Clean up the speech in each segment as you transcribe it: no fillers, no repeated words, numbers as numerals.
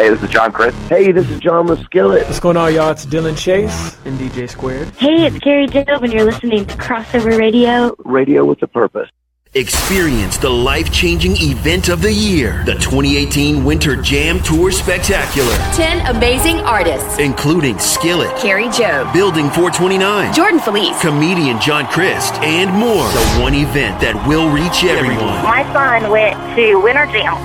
Hey, this is John Chris. Hey, this is John Muskillet. What's going on, y'all? It's Dylan Chase and DJ Squared. Hey, it's Carrie Job, and you're listening to Crossover Radio. Radio with a purpose. Experience the life-changing event of the year, the 2018 Winter Jam Tour Spectacular. 10 amazing artists, including Skillet, Carrie Job, Building 429, Jordan Felice, comedian John Christ, and more. The one event that will reach everyone. My son went to Winter Jam,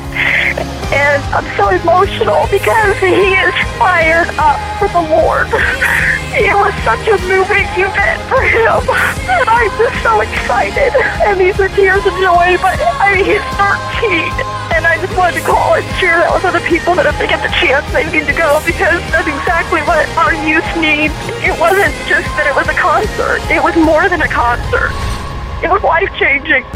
and I'm so emotional because he is fired up for the Lord. It was such a moving event for him, and I'm just so excited. And these are tears of joy, but I mean, he's 13, and I just wanted to call and share that with other people that if they get the chance, they need to go, because that's exactly what our youth needs. It wasn't just that it was a concert. It was more than a concert. It was life-changing.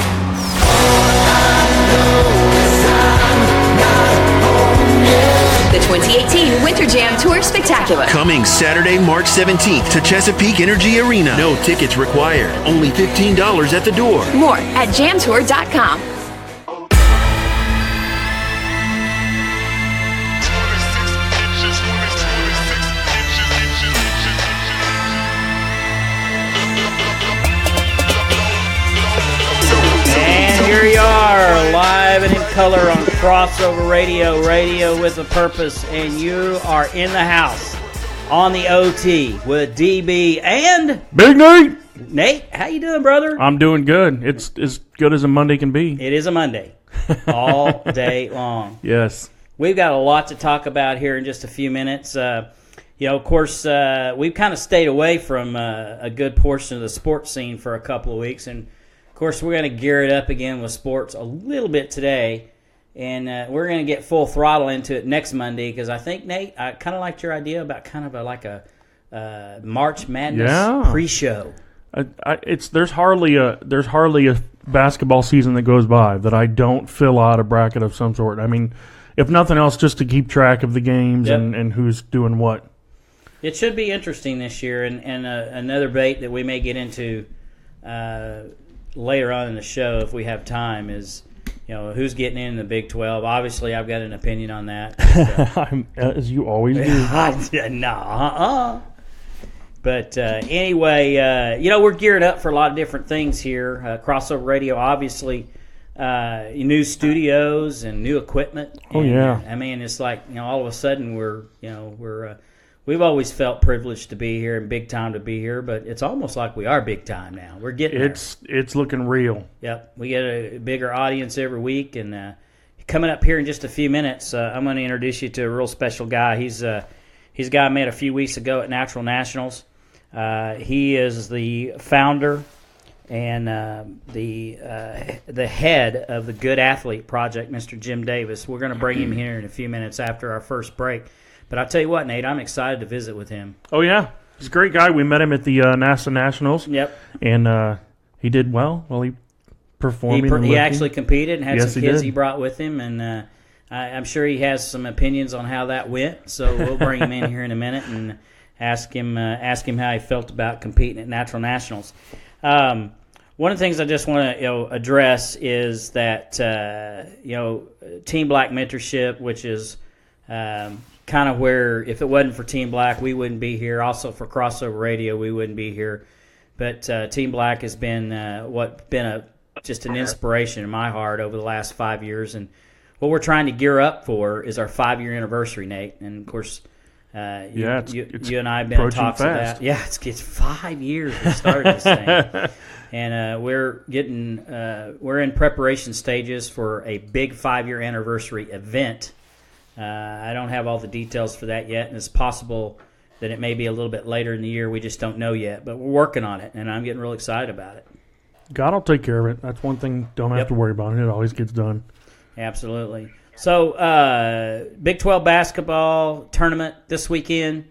The 2018 Winter Jam Tour Spectacular. Coming Saturday, March 17th to Chesapeake Energy Arena. No tickets required. Only $15 at the door. More at jamtour.com. And here you are, live and in color on Crossover Radio, Radio with a Purpose, and you are in the house on the OT with DB and Big Nate. Nate, how you doing, brother? I'm doing good. It's as good as a Monday can be. It is a Monday, all day long. Yes. We've got a lot to talk about here in just a few minutes. Of course, we've kind of stayed away from a good portion of the sports scene for a couple of weeks, and of course, we're going to gear it up again with sports a little bit today, and we're going to get full throttle into it next Monday, because I think, Nate, I kind of liked your idea about kind of a March Madness pre-show. There's hardly a basketball season that goes by that I don't fill out a bracket of some sort. I mean, if nothing else, just to keep track of the games and who's doing what. It should be interesting this year, and another debate that we may get into later on in the show, if we have time, is who's getting in the Big 12. Obviously, I've got an opinion on that. As you always do. But anyway, we're geared up for a lot of different things here. Crossover Radio, obviously, new studios and new equipment. Oh, yeah. I mean, it's like all of a sudden we've always felt privileged to be here and big time to be here, but it's almost like we are big time now. We're getting there. It's looking real. Yep, we get a bigger audience every week, and coming up here in just a few minutes, I'm going to introduce you to a real special guy. He's a guy I met a few weeks ago at Natural Nationals. He is the founder and the head of the Good Athlete Project, Mr. Jim Davis. We're going to bring him here in a few minutes after our first break. But I'll tell you what, Nate, I'm excited to visit with him. Oh, yeah. He's a great guy. We met him at the NASA Nationals. Yep. And he did well. Well, he performed. He actually competed and had some kids he he brought with him. And I'm sure he has some opinions on how that went. So we'll bring him in here in a minute and ask him how he felt about competing at Natural Nationals. One of the things I just want to address is that Team Black mentorship, which is kind of where, if it wasn't for Team Black, we wouldn't be here. Also for Crossover Radio, we wouldn't be here. But Team Black has been just an inspiration in my heart over the last 5 years. And what we're trying to gear up for is our 5-year anniversary, Nate. And of course, you and I have been in talks of that. Yeah, it's 5 years we started this thing. And we're in preparation stages for a big 5-year anniversary event. I don't have all the details for that yet, and it's possible that it may be a little bit later in the year. We just don't know yet, but we're working on it, and I'm getting real excited about it. God will take care of it. That's one thing don't have to worry about. It always gets done. Absolutely. So, Big 12 basketball tournament this weekend.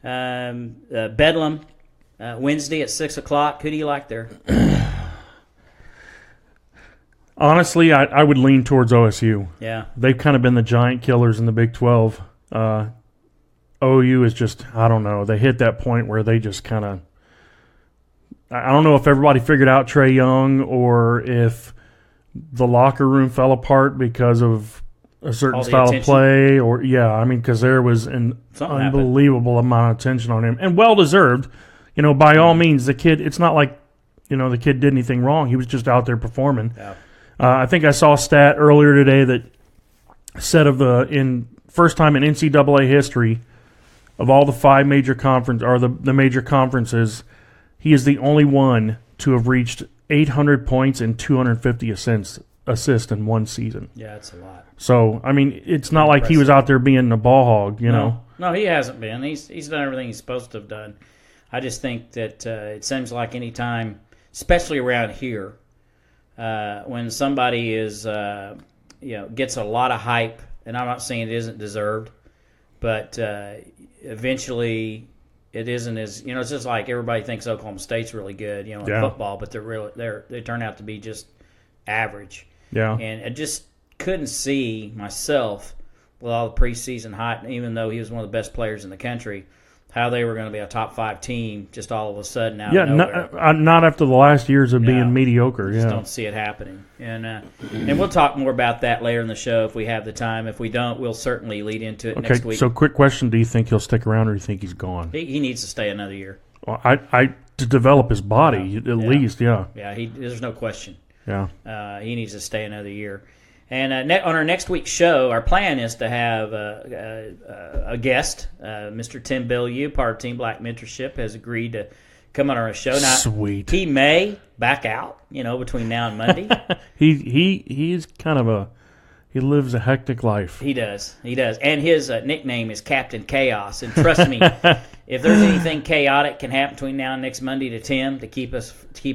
Bedlam, Wednesday at 6 o'clock. Who do you like there? Honestly, I would lean towards OSU. Yeah. They've kind of been the giant killers in the Big 12. OU is just, I don't know. They hit that point where they just kind of, I don't know if everybody figured out Trae Young or if the locker room fell apart because of a certain All the style of attention? play, or because there was an Something unbelievable amount of attention on him, and well deserved. By all means, the kid. It's not like the kid did anything wrong. He was just out there performing. Yeah. I think I saw a stat earlier today that said first time in NCAA history of all the 5 major the major conferences, he is the only one to have reached 800 points and 250 assists in one season. Yeah, that's a lot. So, it's not like he was out there being a ball hog, know. No, he hasn't been. He's done everything he's supposed to have done. I just think that it seems like any time, especially around here, when somebody is gets a lot of hype, and I'm not saying it isn't deserved, but eventually it isn't as it's just like everybody thinks Oklahoma State's really good, in football, but they turn out to be just average. Yeah, and I just couldn't see myself with all the preseason hype, even though he was one of the best players in the country, how they were going to be a top 5 team just all of a sudden out of nowhere. Not after the last years of being mediocre. Just don't see it happening. And we'll talk more about that later in the show if we have the time. If we don't, we'll certainly lead into it next week. So quick question, do you think he'll stick around or do you think he's gone? He needs to stay another year. Well, to develop his body, at least, yeah. Yeah, there's no question. Yeah. He needs to stay another year. And on our next week's show, our plan is to have a guest. Mr. Tim Bellew, part of Team Black Mentorship, has agreed to come on our show. Now, sweet. He may back out, between now and Monday. He's kind of he lives a hectic life. He does. And his nickname is Captain Chaos. And trust me, if there's anything chaotic can happen between now and next Monday to Tim to keep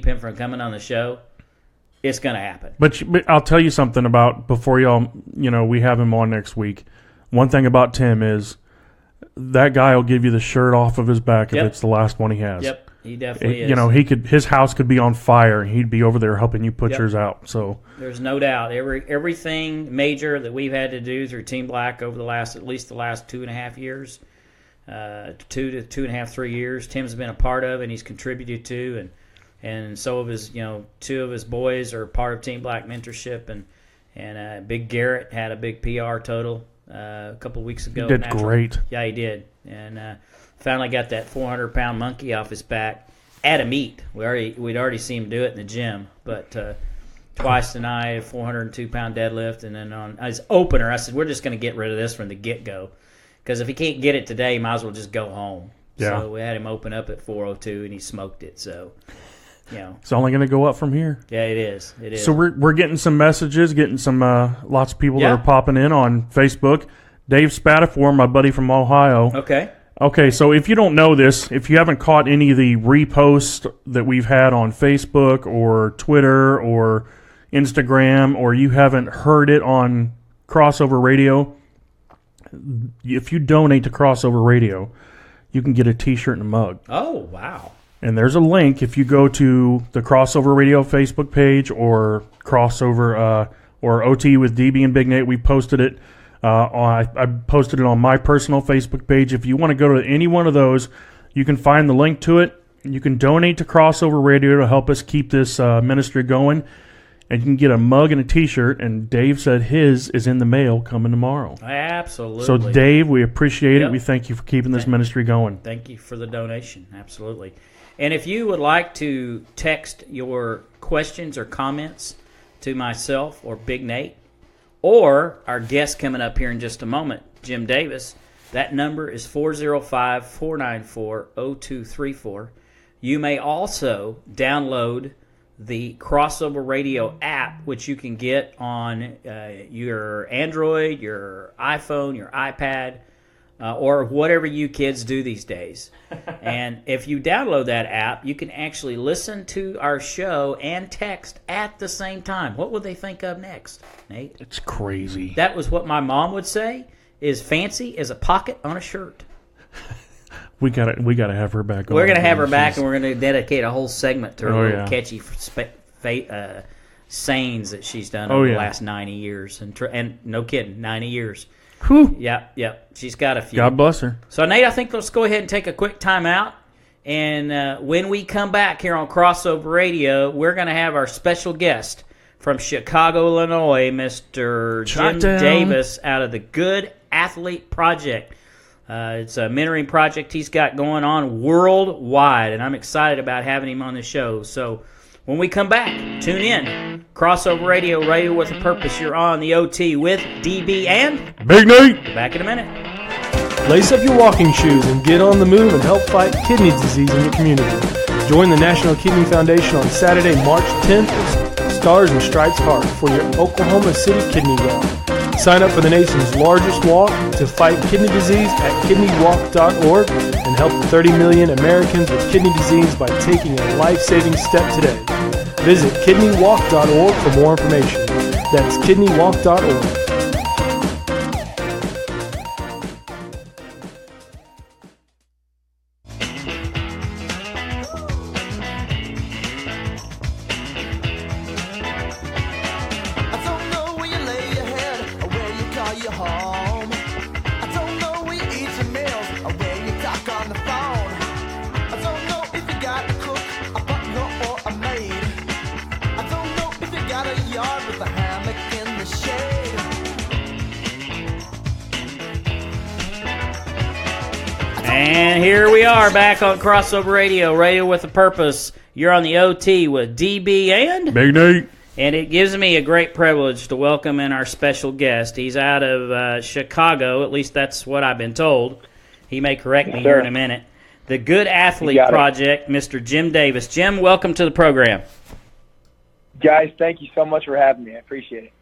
him from coming on the show, it's going to happen. But I'll tell you something about before y'all, we have him on next week. One thing about Tim is that guy will give you the shirt off of his back if it's the last one he has. Yep, he definitely is. His house could be on fire and he'd be over there helping you put yours out. So there's no doubt. Everything major that we've had to do through Team Black over at least the last 2.5 years, 3 years, Tim's been a part of and he's contributed to, and so of his, 2 of his boys are part of Team Black Mentorship, and Big Garrett had a big PR total a couple of weeks ago. He did great. Yeah, he did, and finally got that 400-pound monkey off his back at a meet. We'd already seen him do it in the gym, but twice tonight, a 402-pound deadlift, and then on his opener, I said, we're just going to get rid of this from the get-go, because if he can't get it today, he might as well just go home. Yeah. So we had him open up at 402, and he smoked it, so... It's only going to go up from here. Yeah, it is. So we're getting some messages, getting some lots of people that are popping in on Facebook. Dave Spatafor, my buddy from Ohio. Okay, so if you don't know this, if you haven't caught any of the reposts that we've had on Facebook or Twitter or Instagram, or you haven't heard it on Crossover Radio, if you donate to Crossover Radio, you can get a T-shirt and a mug. Oh, wow. And there's a link if you go to the Crossover Radio Facebook page or Crossover or OT with DB and Big Nate. We posted it. I posted it on my personal Facebook page. If you want to go to any one of those, you can find the link to it. You can donate to Crossover Radio to help us keep this ministry going. And you can get a mug and a T-shirt. And Dave said his is in the mail coming tomorrow. Absolutely. So, Dave, we appreciate it. We thank you for keeping this ministry going. Thank you for the donation. Absolutely. And if you would like to text your questions or comments to myself or Big Nate or our guest coming up here in just a moment, Jim Davis, that number is 405-494-0234. You may also download the Crossover Radio app, which you can get on your Android, your iPhone, your iPad, or whatever you kids do these days. And if you download that app, you can actually listen to our show and text at the same time. What would they think of next, Nate? It's crazy. That was what my mom would say, is fancy as a pocket on a shirt. We gotta have her back on. We're going to have her back, and we're going to dedicate a whole segment to her little catchy sayings that she's done over the last 90 years. And no kidding, 90 years. Whew. Yep. She's got a few. God bless her. So, Nate, I think let's go ahead and take a quick time out. And when we come back here on Crossover Radio, we're going to have our special guest from Chicago, Illinois, Mr. Jim Davis out of the Good Athlete Project. It's a mentoring project he's got going on worldwide, and I'm excited about having him on the show. So when we come back, tune in. Crossover Radio, Radio with a Purpose. You're on the OT with DB and Big Nate. Back in a minute. Lace up your walking shoes and get on the move and help fight kidney disease in your community. Join the National Kidney Foundation on Saturday, March 10th with Stars and Stripes Heart for your Oklahoma City Kidney Walk. Sign up for the nation's largest walk to fight kidney disease at kidneywalk.org and help 30 million Americans with kidney disease by taking a life-saving step today. Visit kidneywalk.org for more information. That's kidneywalk.org. And here we are back on Crossover Radio, Radio with a Purpose. You're on the OT with DB and Big Nate. And it gives me a great privilege to welcome in our special guest. He's out of Chicago, at least that's what I've been told. He may correct me here in a minute. The Good Athlete Project, Mr. Jim Davis. Jim, welcome to the program. Guys, thank you so much for having me. I appreciate it.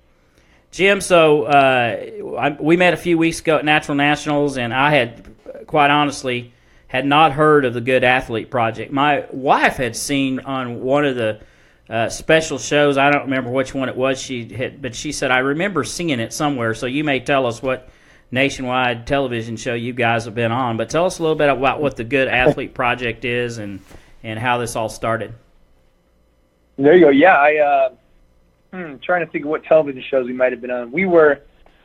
Jim, so we met a few weeks ago at Natural Nationals, and I had, quite honestly, had not heard of the Good Athlete Project. My wife had seen on one of the special shows, I don't remember which one it was, but she said, I remember seeing it somewhere, so you may tell us what nationwide television show you guys have been on. But tell us a little bit about what the Good Athlete Project is and how this all started. There you go. Yeah, trying to think of what television shows we might have been on. We were,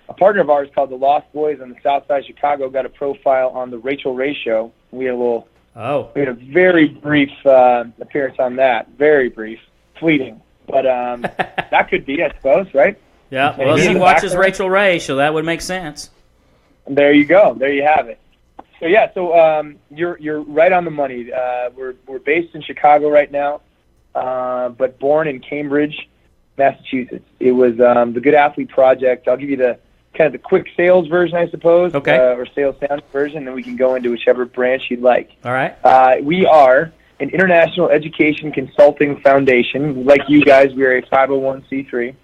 a partner of ours called the Lost Boys on the South Side of Chicago got a profile on the Rachel Ray Show. We had a very brief appearance on that. Very brief, fleeting. But that could be, I suppose, right? Yeah, well, she watches Rachel Ray, so that would make sense. There you go. There you have it. So yeah, you're right on the money. We're based in Chicago right now, but born in Cambridge, Massachusetts. It was the Good Athlete Project. I'll give you the kind of the quick sales version, I suppose, or sales sound version, then we can go into whichever branch you'd like. All right. We are an international education consulting foundation. Like you guys, we are a 501c3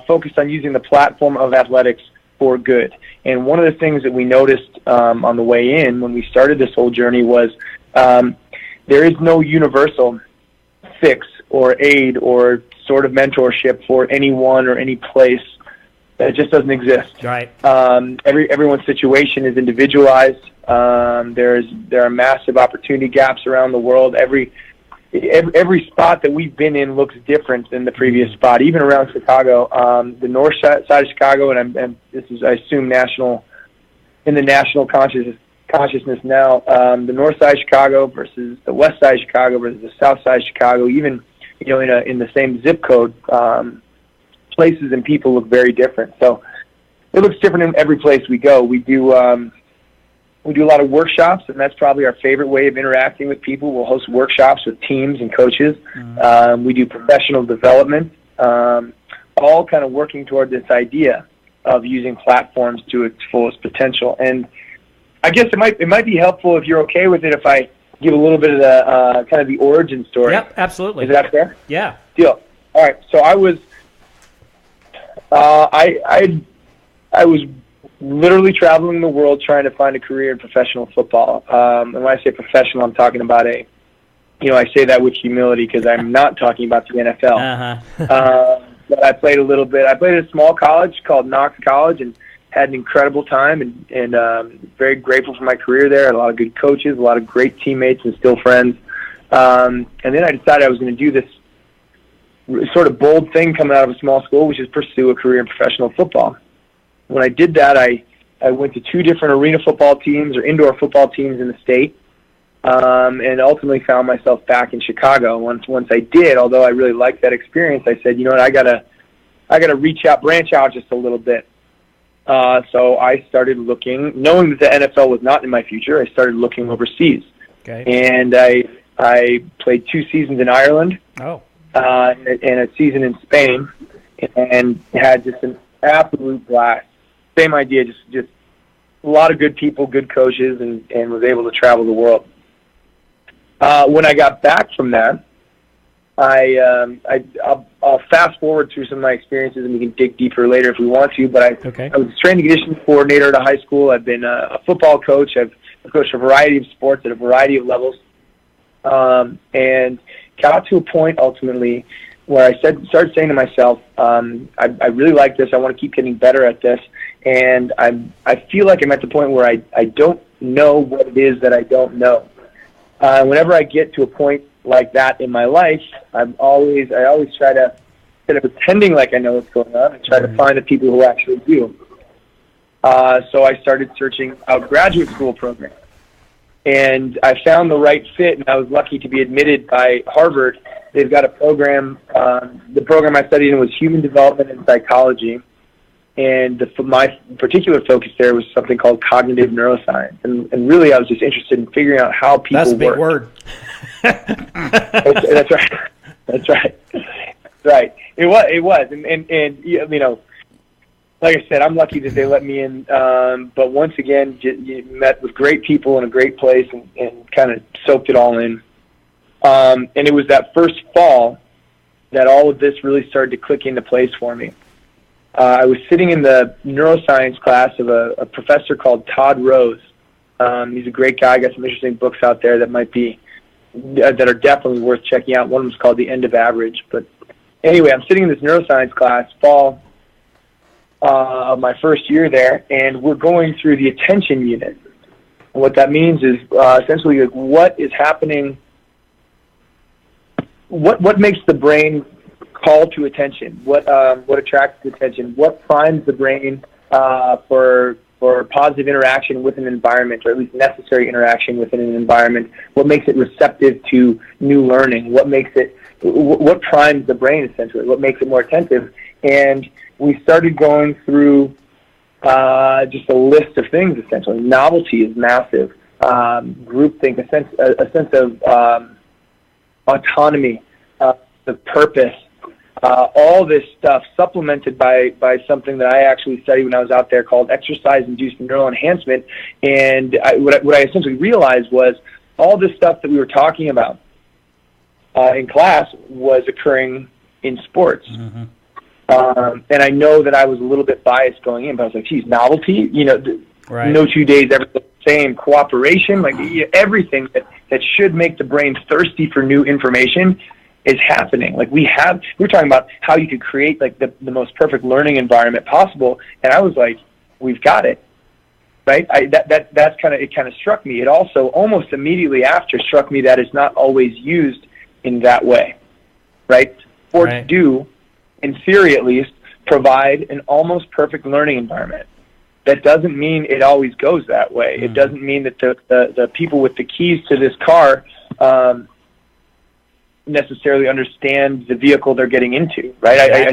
focused on using the platform of athletics for good. And one of the things that we noticed on the way in when we started this whole journey was there is no universal fix or aid or sort of mentorship for anyone or any place. It just doesn't exist. Right. Everyone's situation is individualized. There are massive opportunity gaps around the world. Every spot that we've been in looks different than the previous spot. Even around Chicago, the north side of Chicago, and this is, I assume, national in the national consciousness now. The north side of Chicago versus the west side of Chicago versus the south side of Chicago. Even in the same zip code. Places and people look very different. So it looks different in every place we go. We do a lot of workshops, and that's probably our favorite way of interacting with people. We'll host workshops with teams and coaches. We do professional development, all kind of working toward this idea of using platforms to its fullest potential. And I guess it might be helpful, if you're okay with it, if I give a little bit of the kind of the origin story. Yep, absolutely. Is that fair? Yeah. Deal. All right. So I was I was literally traveling the world trying to find a career in professional football. And when I say professional, I'm talking about I say that with humility because I'm not talking about the NFL. But I played a little bit. I played at a small college called Knox College and had an incredible time and very grateful for my career there. I had a lot of good coaches, a lot of great teammates and still friends. And then I decided I was going to do this sort of bold thing coming out of a small school, which is pursue a career in professional football. When I did that, I went to 2 different arena football teams or indoor football teams in the state. and ultimately found myself back in Chicago. Once I did, although I really liked that experience, I said, you know what, I gotta branch out just a little bit. So I started looking, knowing that the NFL was not in my future. I started looking overseas. Okay. And I played 2 seasons in Ireland. Oh. And a season in Spain, and had just an absolute blast. Same idea, just a lot of good people, good coaches, and was able to travel the world. When I got back from that, I'll fast forward through some of my experiences, and we can dig deeper later if we want to. But I was a strength and conditioning coordinator at a high school. I've been a football coach. I've coached a variety of sports at a variety of levels, and got to a point ultimately where I started saying to myself, I really like this. I want to keep getting better at this, and I feel like I'm at the point where I don't know what it is that I don't know. Whenever I get to a point like that in my life, I always try to, instead of pretending like I know what's going on, I try to find the people who actually do. So I started searching out graduate school programs. And I found the right fit, and I was lucky to be admitted by Harvard. They've got a program. The program I studied in was human development and psychology, and my particular focus there was something called cognitive neuroscience. And really, I was just interested in figuring out how people work. That's a big word. That's right. That's right. That's right. It was, and you know. Like I said, I'm lucky that they let me in, but once again, you met with great people in a great place and kind of soaked it all in. And it was that first fall that all of this really started to click into place for me. I was sitting in the neuroscience class of a professor called Todd Rose. He's a great guy, got some interesting books out there that are definitely worth checking out. One of them is called The End of Average. But anyway, I'm sitting in this neuroscience class, fall, of my first year there, and we're going through the attention unit. And what that means is essentially like what is happening, what makes the brain call to attention, what attracts attention, what primes the brain for positive interaction with an environment, or at least necessary interaction within an environment, what makes it receptive to new learning, what primes the brain essentially, what makes it more attentive. And we started going through just a list of things, essentially. Novelty is massive. Groupthink, a sense of autonomy, the purpose, all this stuff supplemented by something that I actually studied when I was out there called exercise-induced neural enhancement. And what I essentially realized was all this stuff that we were talking about in class was occurring in sports. Mm-hmm. And I know that I was a little bit biased going in, but I was like, geez, novelty, right. No 2 days ever the same, cooperation, like everything that should make the brain thirsty for new information is happening. Like we're talking about how you could create like the most perfect learning environment possible. And I was like, we've got it, right? It kind of struck me. It also almost immediately after struck me that it's not always used in that way, right? Sports do, in theory at least, provide an almost perfect learning environment. That doesn't mean it always goes that way. Mm-hmm. It doesn't mean that the people with the keys to this car necessarily understand the vehicle they're getting into, right? Exactly. I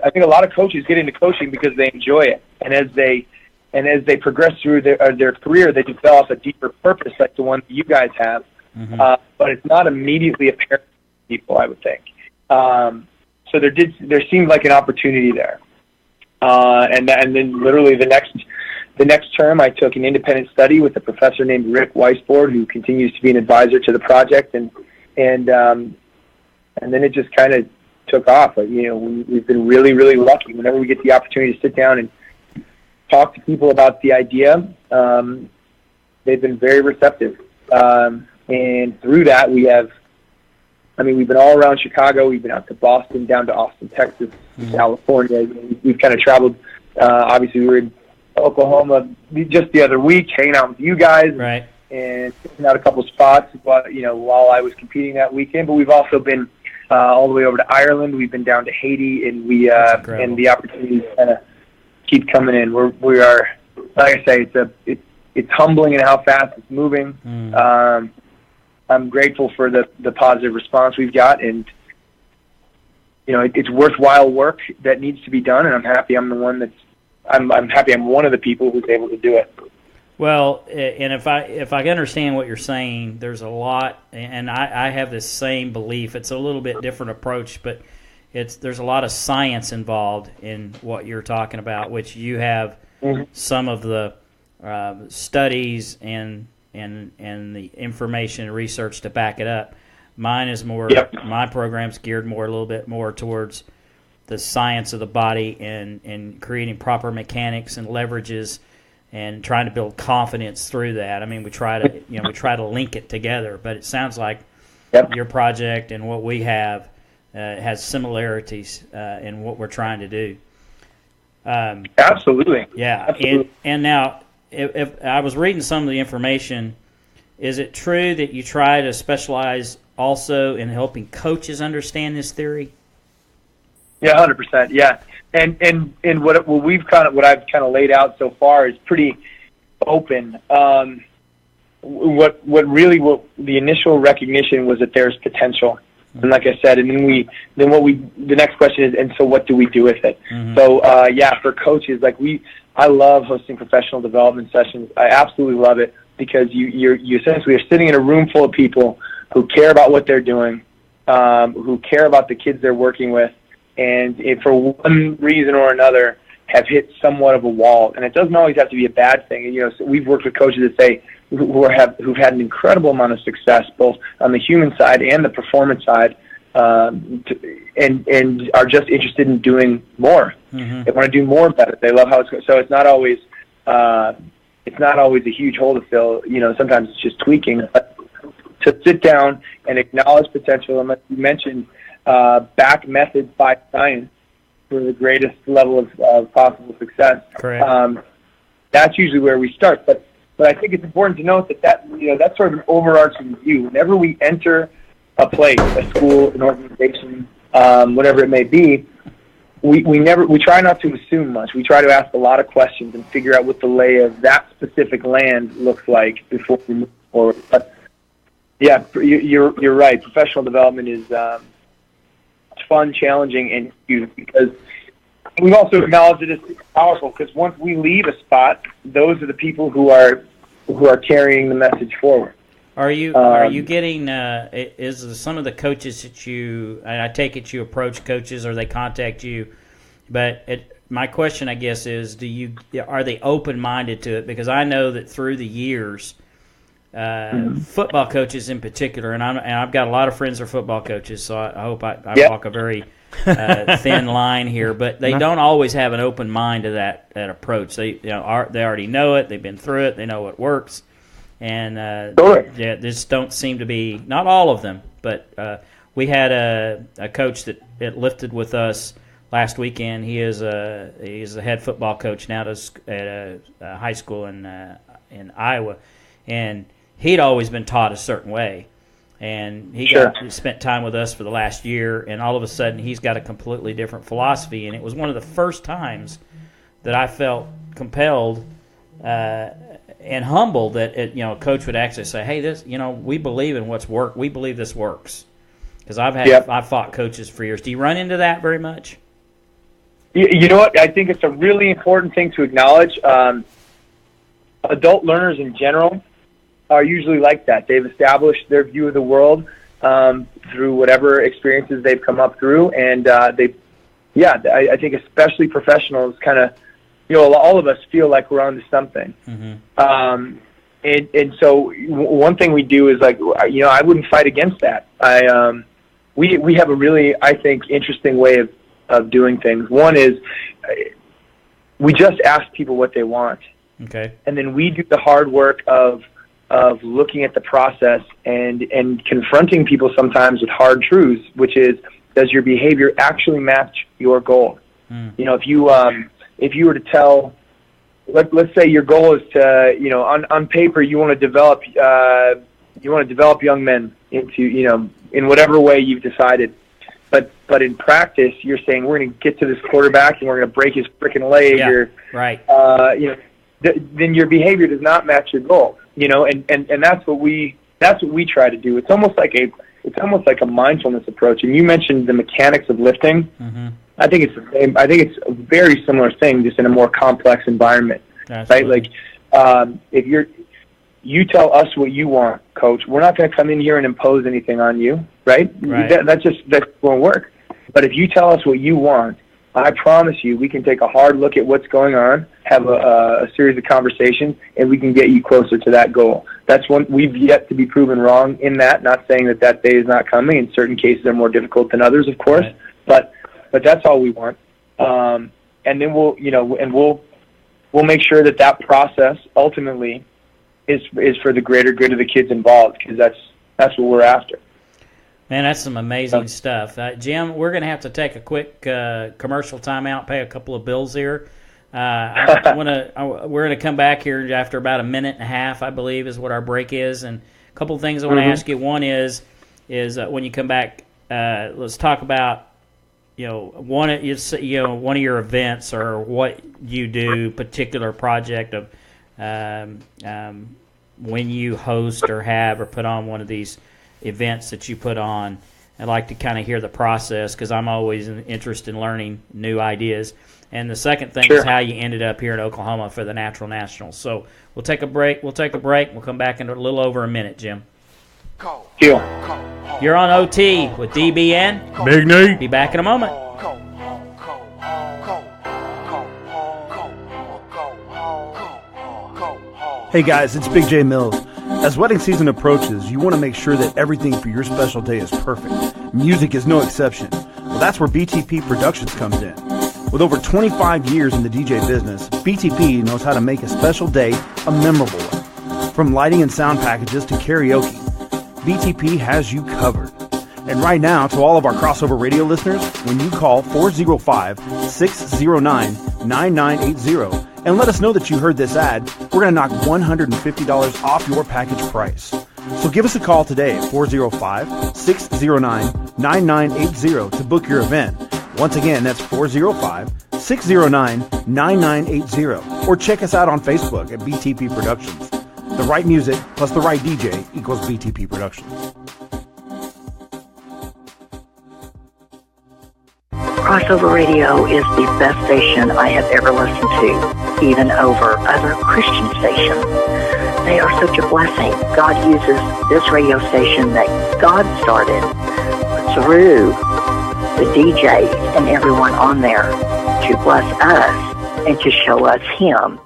think a lot of coaches get into coaching because they enjoy it, and as they progress through their career, they develop a deeper purpose like the one that you guys have. Mm-hmm. But it's not immediately apparent to people, I would think. So there seemed like an opportunity there, and then literally the next term I took an independent study with a professor named Rick Weisbord, who continues to be an advisor to the project, and then it just kind of took off. Like, we've been really, really lucky. Whenever we get the opportunity to sit down and talk to people about the idea, they've been very receptive, and through that we've been all around Chicago. We've been out to Boston, down to Austin, Texas, California. We've kind of traveled. Obviously, we were in Oklahoma just the other week, hanging out with you guys, right? And checking out a couple spots, while I was competing that weekend. But we've also been all the way over to Ireland. We've been down to Haiti, and and the opportunities kind of keep coming in. We are, like I say, it's humbling in how fast it's moving. I'm grateful for the positive response we've got, and it's worthwhile work that needs to be done, and I'm happy I'm one of the people who's able to do it. Well, and if I understand what you're saying, there's a lot, and I have this same belief. It's a little bit different approach, but there's a lot of science involved in what you're talking about, which you have some of the studies and the information and research to back it up. Mine is more. Yep. My program's geared a little bit more towards the science of the body and creating proper mechanics and leverages and trying to build confidence through that. I mean, we try to link it together, but it sounds like your project and what we have has similarities in what we're trying to do. Absolutely. Yeah. Absolutely. And now, if I was reading some of the information, is it true that you try to specialize also in helping coaches understand this theory? Yeah, 100%. Yeah, and what I've kind of laid out so far is pretty open. What the initial recognition was that there's potential, and like I said, and the next question is, and so what do we do with it? So for coaches, I love hosting professional development sessions. I absolutely love it because you essentially are sitting in a room full of people who care about what they're doing, who care about the kids they're working with, and if for one reason or another have hit somewhat of a wall. And it doesn't always have to be a bad thing. So we've worked with coaches that say who've had an incredible amount of success both on the human side and the performance side, and are just interested in doing more. They want to do more better. They love how it's going. So it's not always a huge hole to fill. Sometimes it's just tweaking. But to sit down and acknowledge potential, and like you mentioned, back methods by science for the greatest level of possible success. Correct. That's usually where we start. But I think it's important to note that that's sort of an overarching view. Whenever we enter a place, a school, an organization, whatever it may be, we try not to assume much. We try to ask a lot of questions and figure out what the lay of that specific land looks like before we move forward. But yeah, you're right. Professional development is fun, challenging, and huge because we've also acknowledged it as powerful because once we leave a spot, those are the people who are carrying the message forward. Are you getting is some of the coaches that and I take it you approach coaches or they contact you, but my question I guess is are they open-minded to it? Because I know that through the years, football coaches in particular, and I've got a lot of friends who are football coaches, so I hope I walk a very thin line here, but they don't always have an open mind to that approach. They already know it, they've been through it, they know what works. And this don't seem to be, not all of them, but we had a coach that lifted with us last weekend. He's a head football coach now at a high school in Iowa, and he'd always been taught a certain way. And he spent time with us for the last year, and all of a sudden he's got a completely different philosophy. And it was one of the first times that I felt compelled and humbled that a coach would actually say, "Hey, this, we believe in what's worked. We believe this works." Because I've fought coaches for years. Do you run into that very much? You know what? I think it's a really important thing to acknowledge. Adult learners in general are usually like that. They've established their view of the world through whatever experiences they've come up through, and I think especially professionals kind of, all of us feel like we're onto something. And so one thing we do is I wouldn't fight against that. We have a really, I think, interesting way of doing things. One is we just ask people what they want. Okay. And then we do the hard work of looking at the process and confronting people sometimes with hard truths, which is, does your behavior actually match your goal? If you were to tell, let's say your goal is to, on paper you want to develop young men into, in whatever way you've decided, but in practice you're saying we're going to get to this quarterback and we're going to break his freaking leg, or right. then your behavior does not match your goal. And that's what we try to do. It's almost like a mindfulness approach. And you mentioned the mechanics of lifting. Mm-hmm. I think it's the same. I think it's a very similar thing, just in a more complex environment. Absolutely. Right? Like, if you tell us what you want, coach, we're not going to come in here and impose anything on you, right? That won't work. But if you tell us what you want, I promise you we can take a hard look at what's going on, have a series of conversations, and we can get you closer to that goal. That's one we've yet to be proven wrong in that, not saying that day is not coming. In certain cases are more difficult than others, of course, right. But that's all we want. And then we'll make sure that process ultimately is for the greater good of the kids involved, because that's what we're after. Man, that's some amazing stuff. Jim, we're going to have to take a quick commercial timeout, pay a couple of bills here. We're going to come back here after about a minute and a half, I believe, is what our break is. And a couple of things I want to ask you. One is when you come back, let's talk about one of your events or what you do, particular project of when you host or have or put on one of these events that you put on. I'd like to kind of hear the process, because I'm always interested in learning new ideas. And the second thing is how you ended up here in Oklahoma for the Natural Nationals. So we'll take a break. We'll come back in a little over a minute, Jim. You're on OT with DBN. Big Nate. Be back in a moment. Hey guys, it's Big J Mills. As wedding season approaches, you want to make sure that everything for your special day is perfect. Music is no exception. Well, that's where BTP Productions comes in. With over 25 years in the DJ business, BTP knows how to make a special day a memorable one. From lighting and sound packages to karaoke, BTP has you covered. And right now, to all of our crossover radio listeners, when you call 405-609-9980 and let us know that you heard this ad, we're going to knock $150 off your package price. So give us a call today at 405-609-9980 to book your event. Once again, that's 405-609-9980. Or check us out on Facebook at BTP Productions. The right music plus the right DJ equals BTP Productions. Crossover Radio is the best station I have ever listened to, even over other Christian stations. They are such a blessing. God uses this radio station that God started through the DJs and everyone on there to bless us and to show us Him.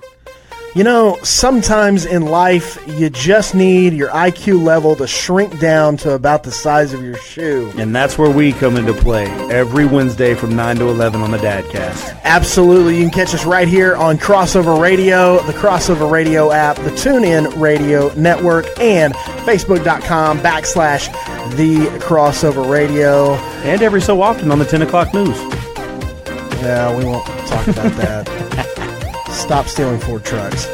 Sometimes in life, you just need your IQ level to shrink down to about the size of your shoe. And that's where we come into play every Wednesday from 9 to 11 on the Dadcast. Absolutely. You can catch us right here on Crossover Radio, the Crossover Radio app, the TuneIn Radio Network, and Facebook.com/The Crossover Radio. And every so often on the 10 o'clock news. Yeah, we won't talk about that. Stop stealing Ford trucks.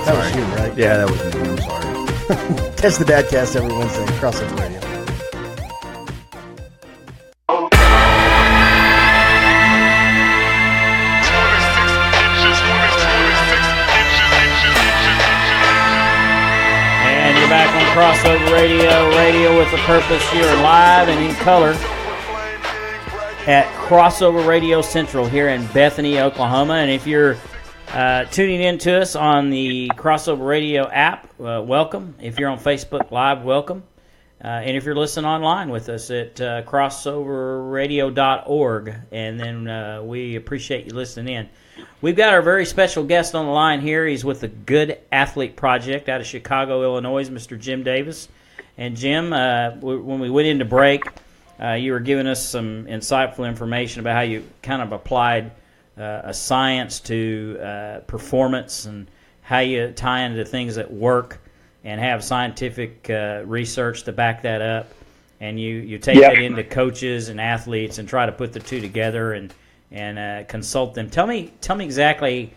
That was you, right? Yeah, that was me. I'm sorry. Catch the Dadcast every Wednesday, Crossover Radio. And you're back on Crossover Radio with a purpose here live and in color at Crossover Radio Central here in Bethany, Oklahoma. And if you're tuning in to us on the Crossover Radio app, welcome. If you're on Facebook Live, welcome. And if you're listening online with us at crossoverradio.org, and then we appreciate you listening in. We've got our very special guest on the line here. He's with the Good Athlete Project out of Chicago, Illinois, Mr. Jim Davis. And Jim, when we went into break, you were giving us some insightful information about how you kind of applied a science to performance and how you tie into things that work and have scientific research to back that up. And you take it into coaches and athletes and try to put the two together and consult them. Tell me exactly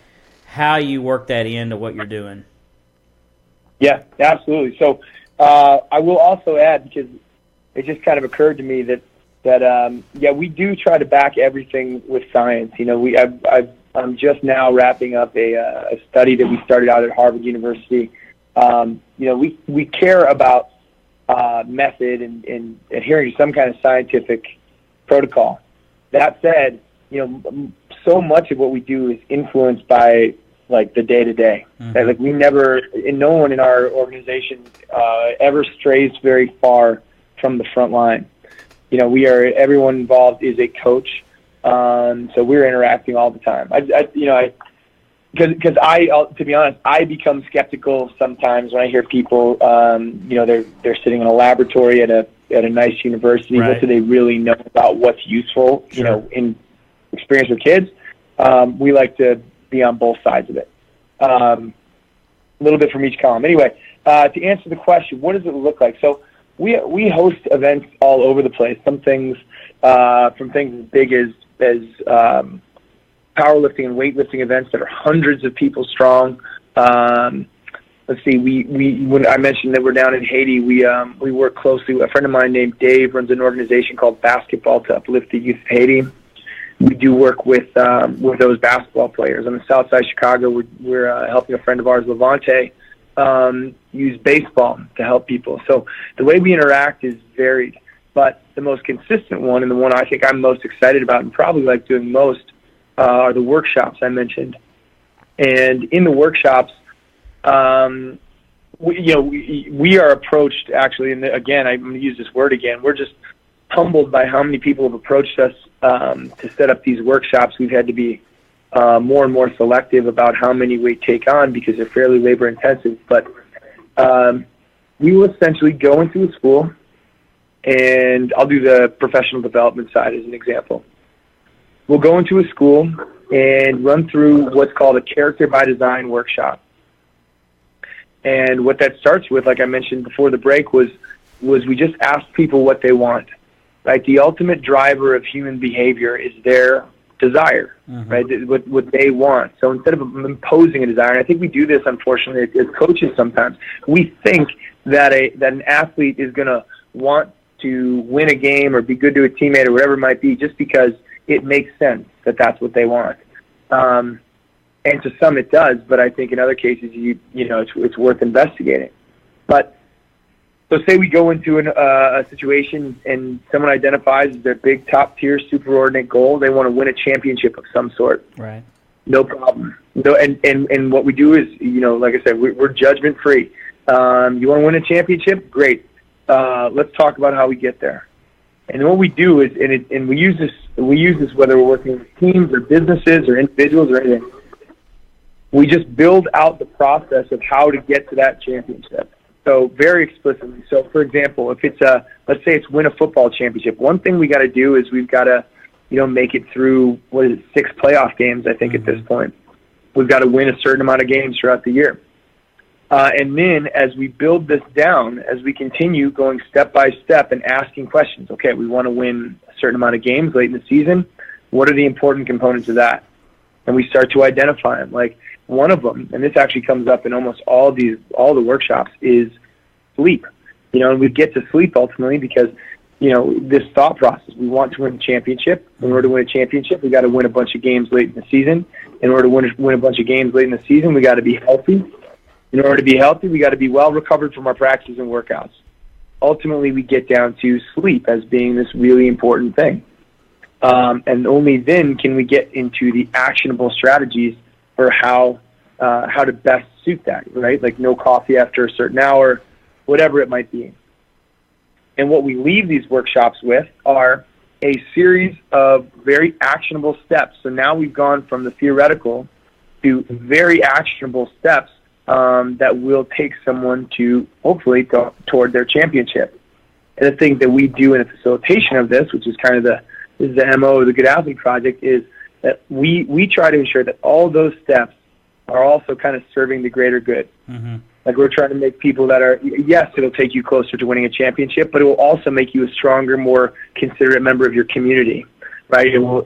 how you work that into what you're doing. Yeah, absolutely. So I will also add, because it just kind of occurred to me that we do try to back everything with science. I've I'm just now wrapping up a study that we started out at Harvard University. We care about method and adhering to some kind of scientific protocol. That said, so much of what we do is influenced by like the day-to-day. Mm-hmm. Like we never, and no one in our organization ever strays very far from the front line. Everyone involved is a coach. So we're interacting all the time. Because to be honest, I become skeptical sometimes when I hear people, they're sitting in a laboratory at a nice university. Right. What do they really know about what's useful, in experience with kids? We like to be on both sides of it. A little bit from each column. Anyway, to answer the question, what does it look like? So we host events all over the place. Some things, from things as big as powerlifting and weightlifting events that are hundreds of people strong. Let's see, when I mentioned that we're down in Haiti, we work closely with a friend of mine named Dave, runs an organization called Basketball to Uplift the Youth of Haiti. We do work with those basketball players. On the south side of Chicago, we're helping a friend of ours, Levante, use baseball to help people. So the way we interact is varied. But the most consistent one, and the one I think I'm most excited about and probably like doing most, are the workshops I mentioned. And in the workshops, we are approached, actually, and again, I'm going to use this word again, we're just humbled by how many people have approached us to set up these workshops. We've had to be more and more selective about how many we take on because they're fairly labor-intensive. But we will essentially go into a school, and I'll do the professional development side as an example. We'll go into a school and run through what's called a character by design workshop. And what that starts with, like I mentioned before the break, was we just ask people what they want, right? The ultimate driver of human behavior is their desire, right? What they want. So instead of imposing a desire, and I think we do this, unfortunately, as coaches sometimes, we think that an athlete is going to want to win a game or be good to a teammate or whatever it might be just because it makes sense that that's what they want. And to some it does, but I think in other cases, it's worth investigating. But so say we go into a situation and someone identifies as their big top tier superordinate goal, they want to win a championship of some sort. Right. No problem. No, and what we do is, like I said, we're judgment free. You want to win a championship? Great. Let's talk about how we get there. And what we do is, and we use this whether we're working with teams or businesses or individuals or anything. We just build out the process of how to get to that championship. So very explicitly. So for example, if it's let's say it's win a football championship, one thing we got to do is we've got to, make it through 6 playoff games, I think at this point. We've got to win a certain amount of games throughout the year. And then as we build this down, as we continue going step by step and asking questions, okay, we want to win a certain amount of games late in the season. What are the important components of that? And we start to identify them. Like one of them, and this actually comes up in almost all the workshops, is sleep. And we get to sleep ultimately because, this thought process, we want to win a championship. In order to win a championship, we got to win a bunch of games late in the season. In order to win a bunch of games late in the season, we got to be healthy. In order to be healthy, we got to be well recovered from our practices and workouts. Ultimately, we get down to sleep as being this really important thing. And only then can we get into the actionable strategies for how to best suit that, right? Like no coffee after a certain hour, whatever it might be. And what we leave these workshops with are a series of very actionable steps. So now we've gone from the theoretical to very actionable steps that will take someone to hopefully go toward their championship. And the thing that we do in the facilitation of this, which is kind of the MO of the Good Athlete Project, is that we try to ensure that all those steps are also kind of serving the greater good. Mm-hmm. Like we're trying to make people that are, yes, it'll take you closer to winning a championship, but it will also make you a stronger, more considerate member of your community, right? It will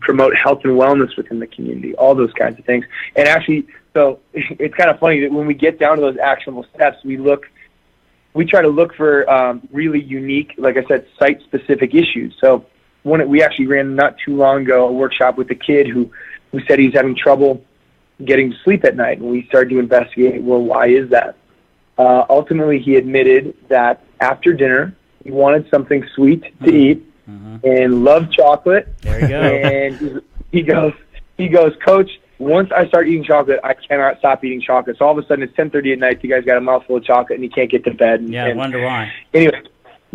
promote health and wellness within the community, all those kinds of things. And actually, so it's kind of funny that when we get down to those actionable steps, we try to look for really unique, like I said, site-specific issues. So we actually ran not too long ago a workshop with a kid who who said he's having trouble getting to sleep at night. And we started to investigate, well, why is that? Ultimately, he admitted that after dinner, he wanted something sweet to eat and loved chocolate. There you go. And he goes, Coach, once I start eating chocolate, I cannot stop eating chocolate. So all of a sudden, it's 10:30 at night. The guy's got a mouthful of chocolate, and he can't get to bed. I wonder why. Anyway,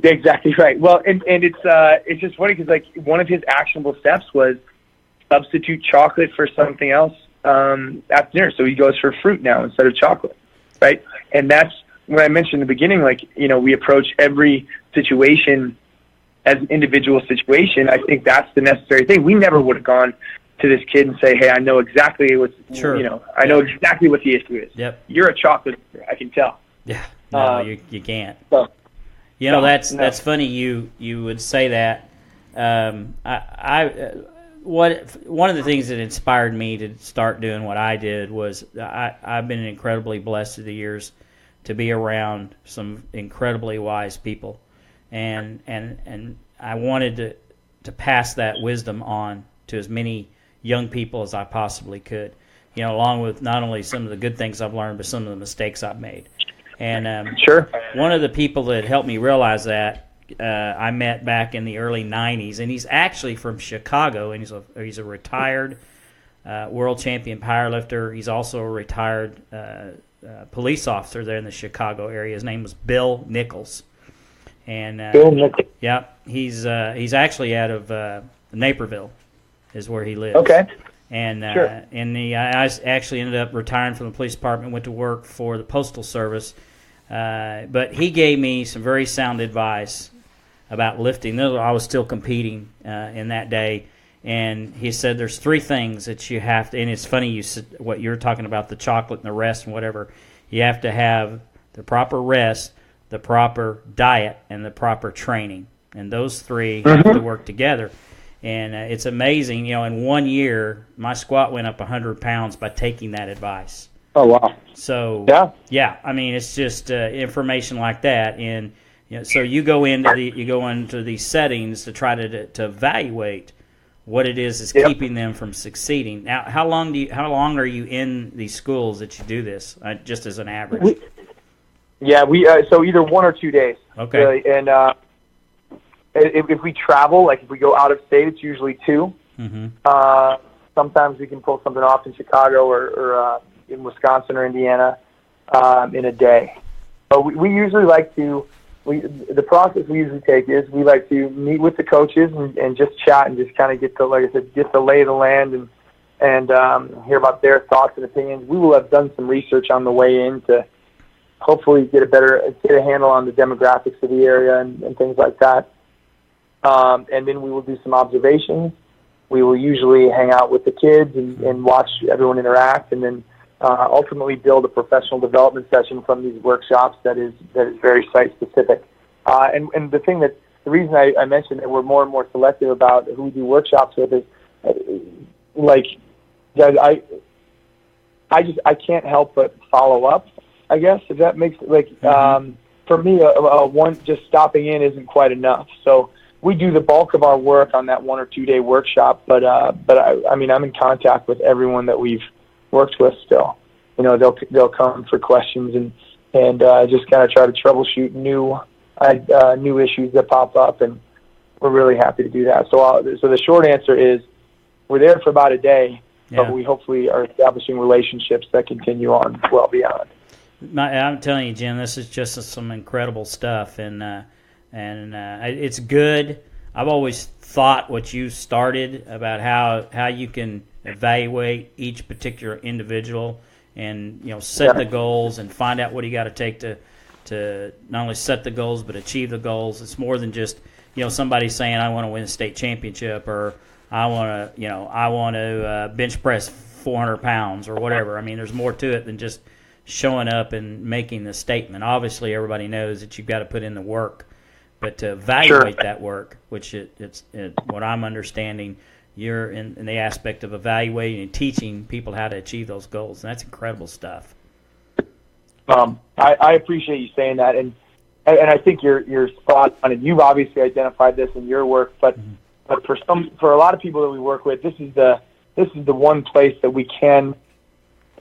exactly right. Well, and it's just funny because, like, one of his actionable steps was substitute chocolate for something else after dinner. So he goes for fruit now instead of chocolate, right? And that's when I mentioned in the beginning, like, you know, we approach every situation as an individual situation. I think that's the necessary thing. We never would have gone to this kid and say, hey, I know exactly what, you know, I know exactly what the issue is. Yep. You're a chocolate, I can tell. Yeah. No, you can't. So, you know, that's funny you would say that. One of the things that inspired me to start doing what I did was I've been incredibly blessed through the years to be around some incredibly wise people, and I wanted to pass that wisdom on to as many young people as I possibly could. You know, along with not only some of the good things I've learned, but some of the mistakes I've made. And one of the people that helped me realize that I met back in the early '90s, and he's actually from Chicago, and he's a retired world champion powerlifter. He's also a retired police officer there in the Chicago area. His name was Bill Nichols, and Bill Nichols. Yeah, he's actually out of Naperville, is where he lives. Okay. And I actually ended up retiring from the police department, went to work for the Postal Service. But he gave me some very sound advice about lifting. I was still competing in that day. And he said there's three things that you have to, and it's funny you said what you're talking about, the chocolate and the rest and whatever. You have to have the proper rest, the proper diet, and the proper training. And those three have to work together. And it's amazing, you know, in 1 year, my squat went up 100 pounds by taking that advice. Oh, wow. So, yeah, I mean, it's just information like that. And, you know, so you go into these settings to try to evaluate what it is keeping them from succeeding. Now, how long are you in these schools that you do this, just as an average? So either 1 or 2 days. Okay. Really. And if we travel, like if we go out of state, it's usually 2. Mm-hmm. Sometimes we can pull something off in Chicago or in Wisconsin or Indiana in a day. But we usually like to. The process we usually take is we like to meet with the coaches and just chat and just kind of get the lay of the land and hear about their thoughts and opinions. We will have done some research on the way in to hopefully get a handle on the demographics of the area and things like that. And then we will do some observations. We will usually hang out with the kids and watch everyone interact, and then ultimately build a professional development session from these workshops that is very site specific. And the reason I mentioned that we're more and more selective about who we do workshops with is like, guys, I can't help but follow up, I guess, if that makes for me one just stopping in isn't quite enough. So we do the bulk of our work on that 1 or 2 day workshop, but I mean, I'm in contact with everyone that we've worked with still. You know, they'll come for questions and just kind of try to troubleshoot new issues that pop up, and we're really happy to do that. So the short answer is we're there for about a day, but we hopefully are establishing relationships that continue on well beyond. I'm telling you, Jim, this is just some incredible stuff, and it's good. I've always thought what you started about how you can evaluate each particular individual and, you know, set the goals and find out what you got to take to not only set the goals but achieve the goals. It's more than just, you know, somebody saying I want to win a state championship or I want to bench press 400 pounds or whatever. I mean, there's more to it than just showing up and making the statement. Obviously, everybody knows that you've got to put in the work, but to evaluate that work, which it's what I'm understanding, you're in the aspect of evaluating and teaching people how to achieve those goals, and that's incredible stuff. I appreciate you saying that, and I think you're spot on, and you've obviously identified this in your work, but for a lot of people that we work with, this is the this is the one place that we can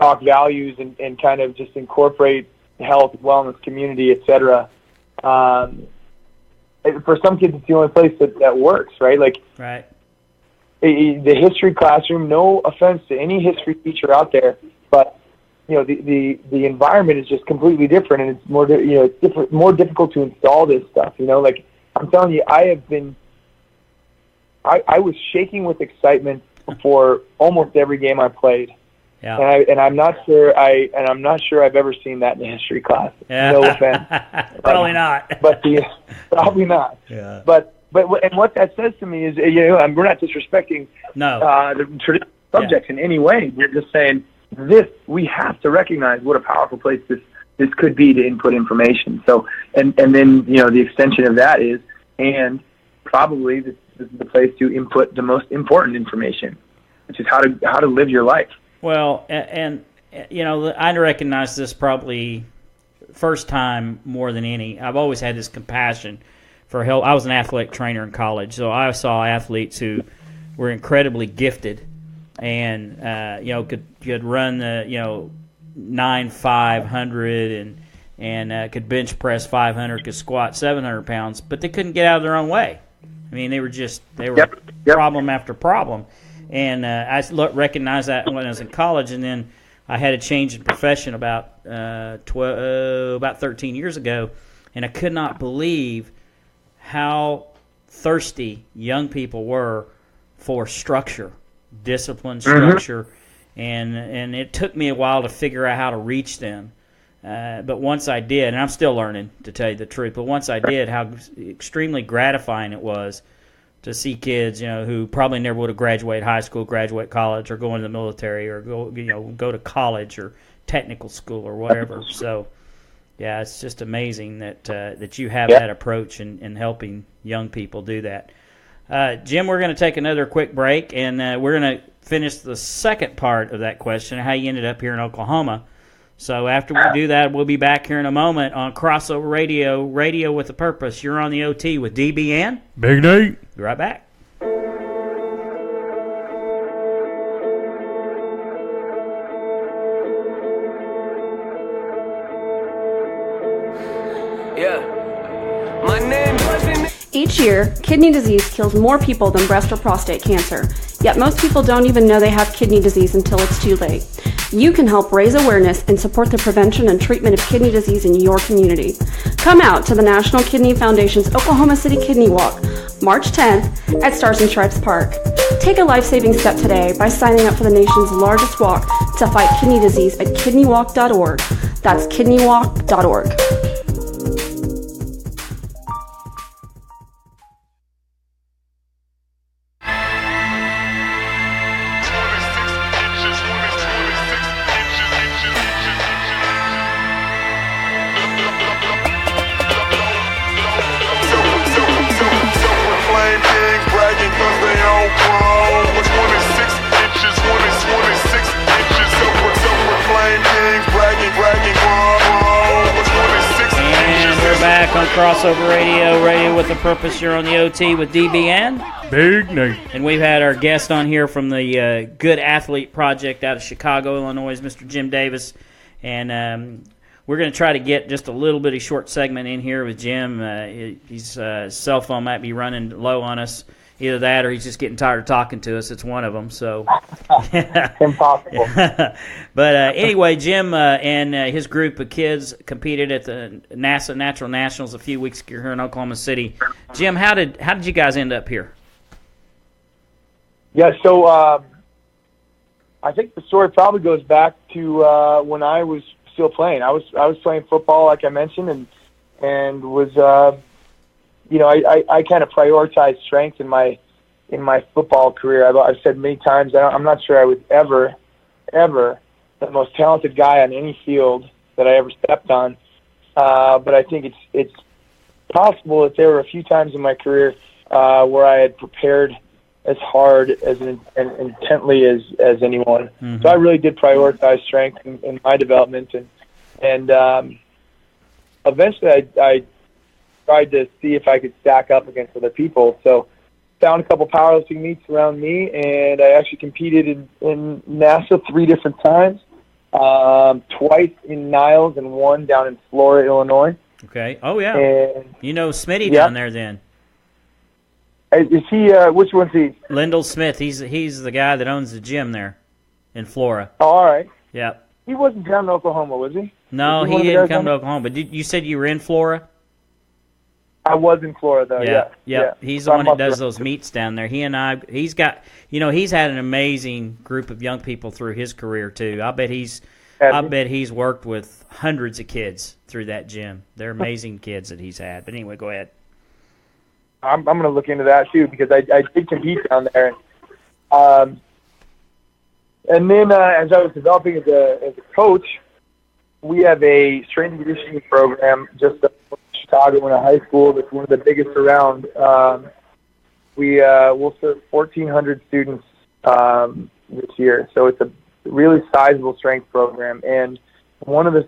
talk values and kind of just incorporate health, wellness, community, etc. For some kids, it's the only place that works, right? Like, right. The history classroom, no offense to any history teacher out there, but the environment is just completely different, and it's more it's different, more difficult to install this stuff. Like I'm telling you, I was shaking with excitement before almost every game I played. Yeah. And I'm not sure I've ever seen that in a history class. Yeah. No offense. Probably not. But probably not. Yeah. But what that says to me is, we're not disrespecting the traditional subjects in any way. We're just saying we have to recognize what a powerful place this could be to input information. So, and then the extension of that is, and probably this is the place to input the most important information, which is how to live your life. Well, and I recognize this probably first time more than any. I've always had this compassion for help. I was an athletic trainer in college, so I saw athletes who were incredibly gifted and could run the 9-500 and could bench press 500, could squat 700 pounds, but they couldn't get out of their own way. I mean, they were problem after problem. And I recognized that when I was in college, and then I had a change in profession about 13 years ago, and I could not believe how thirsty young people were for structure, discipline, structure, and it took me a while to figure out how to reach them. But once I did, and I'm still learning, to tell you the truth, but once I did, how extremely gratifying it was to see kids, who probably never would have graduated high school, graduate college, or go into the military, or go to college or technical school or whatever. So, yeah, it's just amazing that you have that approach in helping young people do that. Jim, we're going to take another quick break, and we're going to finish the second part of that question, how you ended up here in Oklahoma. So after we do that, we'll be back here in a moment on Crossover Radio, Radio with a Purpose. You're on the OT with DBN. Big Nate. Be right back. Each year, kidney disease kills more people than breast or prostate cancer. Yet most people don't even know they have kidney disease until it's too late. You can help raise awareness and support the prevention and treatment of kidney disease in your community. Come out to the National Kidney Foundation's Oklahoma City Kidney Walk, March 10th at Stars and Stripes Park. Take a life-saving step today by signing up for the nation's largest walk to fight kidney disease at kidneywalk.org. That's kidneywalk.org. On Crossover Radio, Radio with a Purpose. You're on the OT with DBN. Big Nate. And we've had our guest on here from the Good Athlete Project out of Chicago, Illinois, Mr. Jim Davis. And we're going to try to get just a little bitty short segment in here with Jim. His cell phone might be running low on us. Either that or he's just getting tired of talking to us. It's one of them. So impossible. But anyway, Jim and his group of kids competed at the NASA Natural Nationals a few weeks ago here in Oklahoma City. Jim, how did you guys end up here? Yeah, so I think the story probably goes back to when I was still playing. I was playing football, like I mentioned, and was I kind of prioritized strength in my football career. I've said many times I'm not sure I was ever the most talented guy on any field that I ever stepped on. But I think it's possible that there were a few times in my career where I had prepared as hard and intently as anyone. Mm-hmm. So I really did prioritize strength in my development, and eventually I tried to see if I could stack up against other people. So found a couple powerlifting meets around me, and I actually competed in NASA 3 different times, twice in Niles and one down in Flora, Illinois. Okay. Oh, yeah. And, you know Smitty down there then. Is he, which one's he? Lyndall Smith. He's the guy that owns the gym there in Flora. Oh, all right. Yep. He wasn't down in Oklahoma, was he? No, he didn't come to Oklahoma. But you said you were in Flora? I was in Florida, though. Yeah. He's the one that does those meets down there. He's got, he's had an amazing group of young people through his career too. I bet he's worked with hundreds of kids through that gym. They're amazing kids that he's had. But anyway, go ahead. I'm going to look into that too, because I did compete down there. And then as I was developing as a coach, we have a strength and conditioning program just up in Chicago in a high school that's one of the biggest around. We'll serve 1,400 students this year, so it's a really sizable strength program. And one of the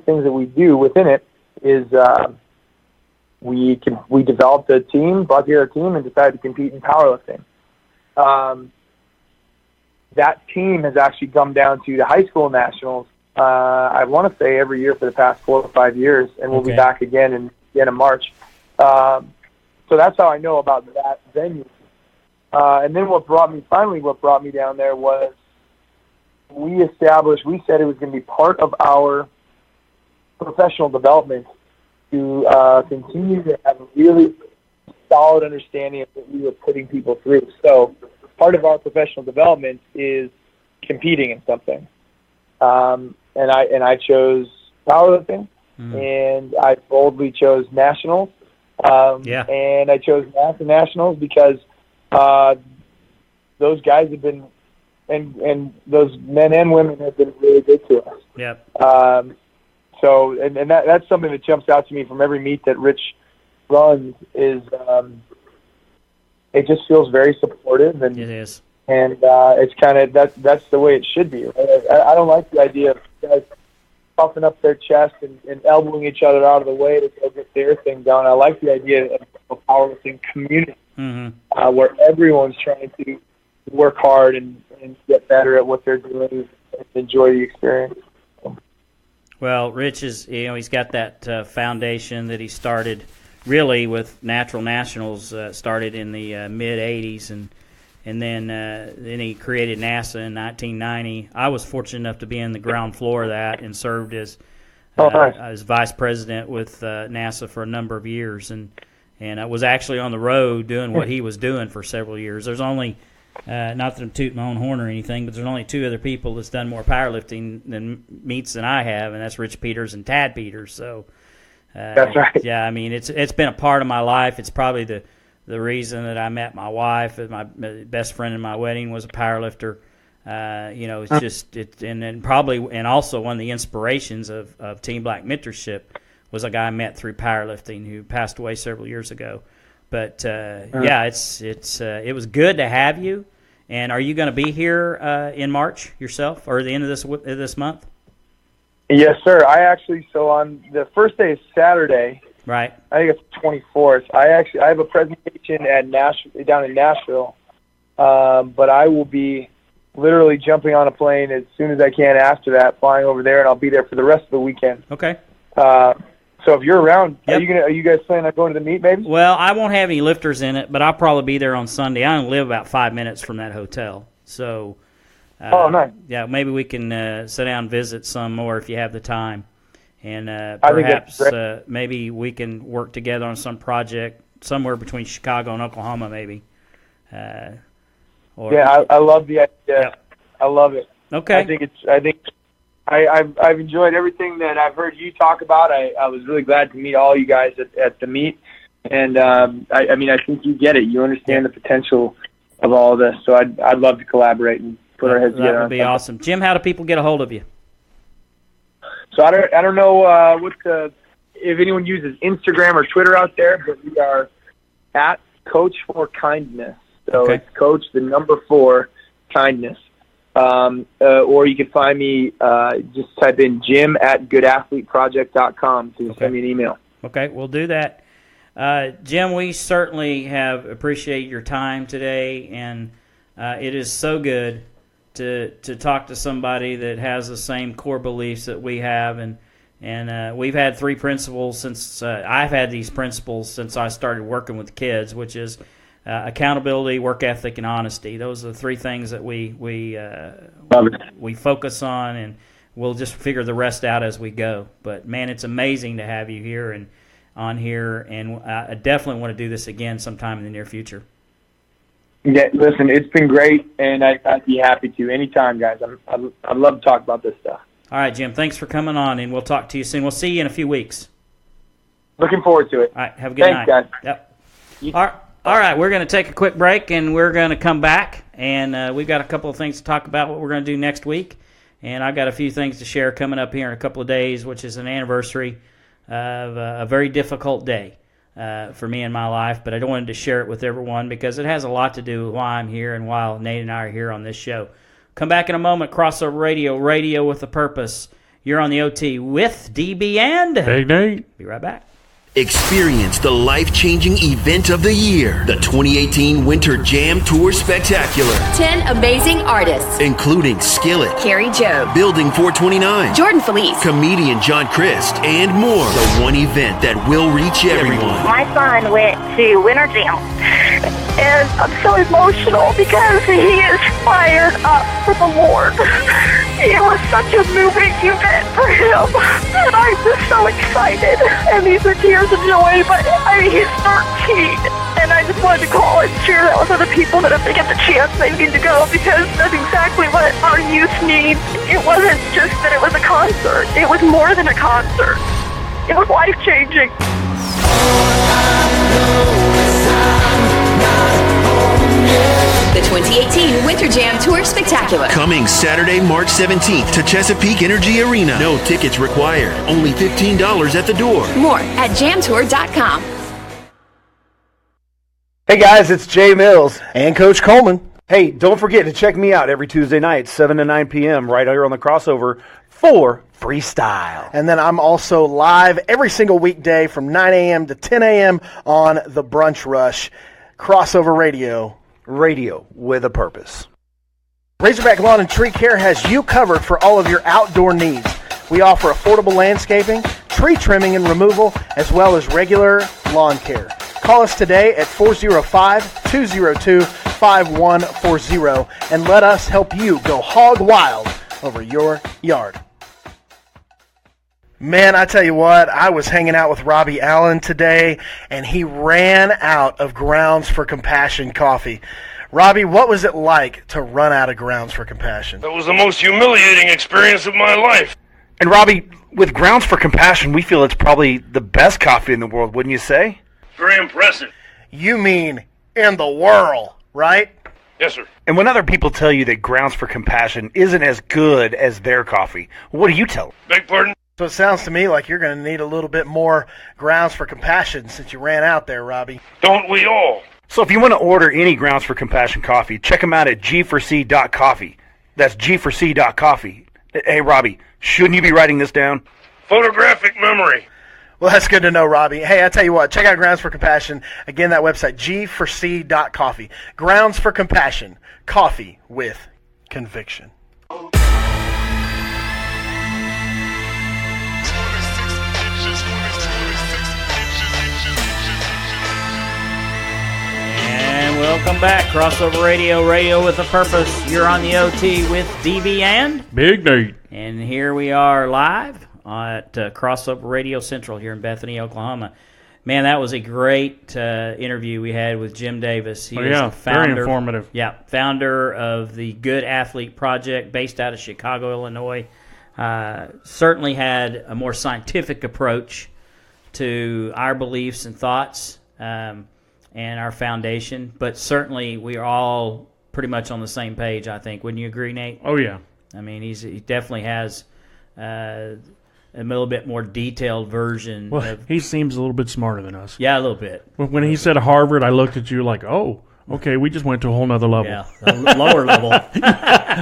things that we do within it is we developed a team, brought together a team, and decided to compete in powerlifting. That team has actually come down to the high school nationals. I want to say every year for the past 4 or 5 years, and we'll be back again in the end of March. So that's how I know about that venue. And then what brought me down there was we said it was going to be part of our professional development to continue to have a really solid understanding of what we were putting people through. So part of our professional development is competing in something. And I chose powerlifting, and I boldly chose nationals. And I chose nationals because those guys have been, and those men and women have been really good to us. Yep. So that's something that jumps out to me from every meet that Rich runs is it just feels very supportive, and it is. And it's kind of that's the way it should be. Right? I don't like the idea of guys puffing up their chest and elbowing each other out of the way to go get their thing done. I like the idea of a powerlifting community where everyone's trying to work hard and get better at what they're doing and enjoy the experience. Well, Rich is, he's got that foundation that he started really with Natural Nationals, started in the mid-'80s, and then he created NASA in 1990. I was fortunate enough to be in the ground floor of that and served as vice president with NASA for a number of years, and I was actually on the road doing what he was doing for several years. There's only, not that I'm tooting my own horn or anything, but there's only 2 other people that's done more powerlifting meets than I have, and that's Rich Peters and Tad Peters. So that's right. Yeah, I mean it's been a part of my life. It's probably the reason that I met my wife. My best friend in my wedding was a powerlifter. It's just and also one of the inspirations of Team Black mentorship was a guy I met through powerlifting who passed away several years ago. But it was good to have you. And are you going to be here in March yourself, or the end of this month? Yes, sir. I actually, so on the first day is Saturday. Right. I think it's the 24th. I have a presentation at down in Nashville, but I will be literally jumping on a plane as soon as I can after that, flying over there, and I'll be there for the rest of the weekend. Okay. So if you're around, are you guys planning on going to the meet maybe? Well, I won't have any lifters in it, but I'll probably be there on Sunday. I only live about 5 minutes from that hotel, so. Nice. Yeah, maybe we can sit down and visit some more if you have the time. And perhaps maybe we can work together on some project somewhere between Chicago and Oklahoma, maybe. I love the idea. Yep. I love it. Okay. I've enjoyed everything that I've heard you talk about. I was really glad to meet all you guys at the meet, and I think you get it. You understand the potential of all of this. So I'd love to collaborate and put our heads together. That would be awesome. Jim, how do people get a hold of you? So I don't know if anyone uses Instagram or Twitter out there, but we are at Coach for Kindness. So it's Coach the number 4 Kindness. Or you can find me, just type in Jim at goodathleteproject.com to send me an email. Okay, we'll do that. Jim, we certainly have appreciate your time today, and it is so good to talk to somebody that has the same core beliefs that we have, and we've had three principles since I've had these principles since I started working with kids, which is accountability, work ethic, and honesty. Those are the three things that we focus on, and we'll just figure the rest out as we go. But man, it's amazing to have you here and on here, and I definitely want to do this again sometime in the near future. Yeah, listen, it's been great, and I'd be happy to anytime, guys. I'd love to talk about this stuff. All right, Jim, thanks for coming on, and we'll talk to you soon. We'll see you in a few weeks. Looking forward to it. All right, have a good night. Thanks, guys. Yep. All right, we're going to take a quick break, and we're going to come back, and we've got a couple of things to talk about what we're going to do next week, and I've got a few things to share coming up here in a couple of days, which is an anniversary of a very difficult day for me in my life, but I wanted to share it with everyone because it has a lot to do with why I'm here and why Nate and I are here on this show. Come back in a moment. Crossover Radio, radio with a purpose. You're on the OT with DB and Big Nate. Be right back. Experience the life-changing event of the year, the 2018 Winter Jam Tour Spectacular. 10 amazing artists, including Skillet, Carrie Joe, Building 429, Jordan Felice, comedian John Christ, and more. The one event that will reach everyone. My son went to Winter Jam, and I'm so emotional because he is fired up for the Lord. It was such a moving event for him, and I'm just so excited. And these are tears of joy, but he's 13, and I just wanted to call and share that with other people that if they get the chance, they need to go, because that's exactly what our youth needs. It wasn't just that it was a concert. It was more than a concert. It was life-changing. The 2018 Winter Jam Tour Spectacular. Coming Saturday, March 17th to Chesapeake Energy Arena. No tickets required. Only $15 at the door. More at jamtour.com. Hey guys, it's Jay Mills and Coach Coleman. Hey, don't forget to check me out every Tuesday night, 7 to 9 p.m. right here on the Crossover for Freestyle. And then I'm also live every single weekday from 9 a.m. to 10 a.m. on The Brunch Rush. Crossover Radio. Radio with a purpose. Razorback Lawn and Tree Care has you covered for all of your outdoor needs. We offer affordable landscaping, tree trimming and removal, as well as regular lawn care. Call us today at 405-202-5140 and let us help you go hog wild over your yard. Man, I tell you what, I was hanging out with Robbie Allen today, and he ran out of Grounds for Compassion coffee. Robbie, what was it like to run out of Grounds for Compassion? That was the most humiliating experience of my life. And Robbie, with Grounds for Compassion, we feel it's probably the best coffee in the world, wouldn't you say? Very impressive. You mean in the world, right? Yes, sir. And when other people tell you that Grounds for Compassion isn't as good as their coffee, what do you tell them? Beg pardon? So it sounds to me like you're going to need a little bit more Grounds for Compassion since you ran out there, Robbie. Don't we all? So if you want to order any Grounds for Compassion coffee, check them out at g4c.coffee. That's g4c.coffee. Hey, Robbie, shouldn't you be writing this down? Photographic memory. Well, that's good to know, Robbie. Hey, I tell you what, check out Grounds for Compassion. Again, that website, g4c.coffee. Grounds for Compassion. Coffee with conviction. And welcome back. Crossover Radio, radio with a purpose. You're on the OT with DB and Big Nate. And here we are live at Crossover Radio Central here in Bethany, Oklahoma. Man, that was a great interview we had with Jim Davis. He is the founder, very informative. Yeah, founder of the Good Athlete Project based out of Chicago, Illinois. Certainly had a more scientific approach to our beliefs and thoughts and our foundation, but certainly we are all pretty much on the same page, I think. Wouldn't you agree, Nate? Oh, yeah. I mean, he definitely has a little bit more detailed version. Well, he seems a little bit smarter than us. Yeah, a little bit. When he said Harvard, I looked at you like, oh, okay, we just went to a whole nother level. Yeah, a lower level.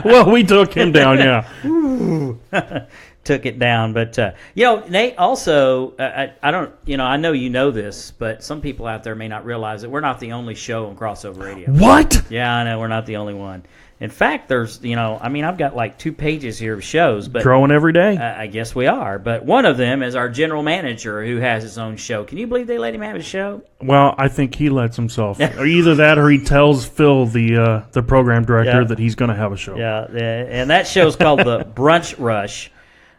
Well, we took him down, yeah. Took it down, but Nate. Also, I don't. I know you know this, but some people out there may not realize that we're not the only show on Crossover Radio. What? Yeah, I know we're not the only one. In fact, there's I've got like 2 pages here of shows, but growing every day. I guess we are. But one of them is our general manager who has his own show. Can you believe they let him have a show? Well, I think he lets himself. Or either that, or he tells Phil, the program director, that he's going to have a show. Yeah, and that show's called the Brunch Rush.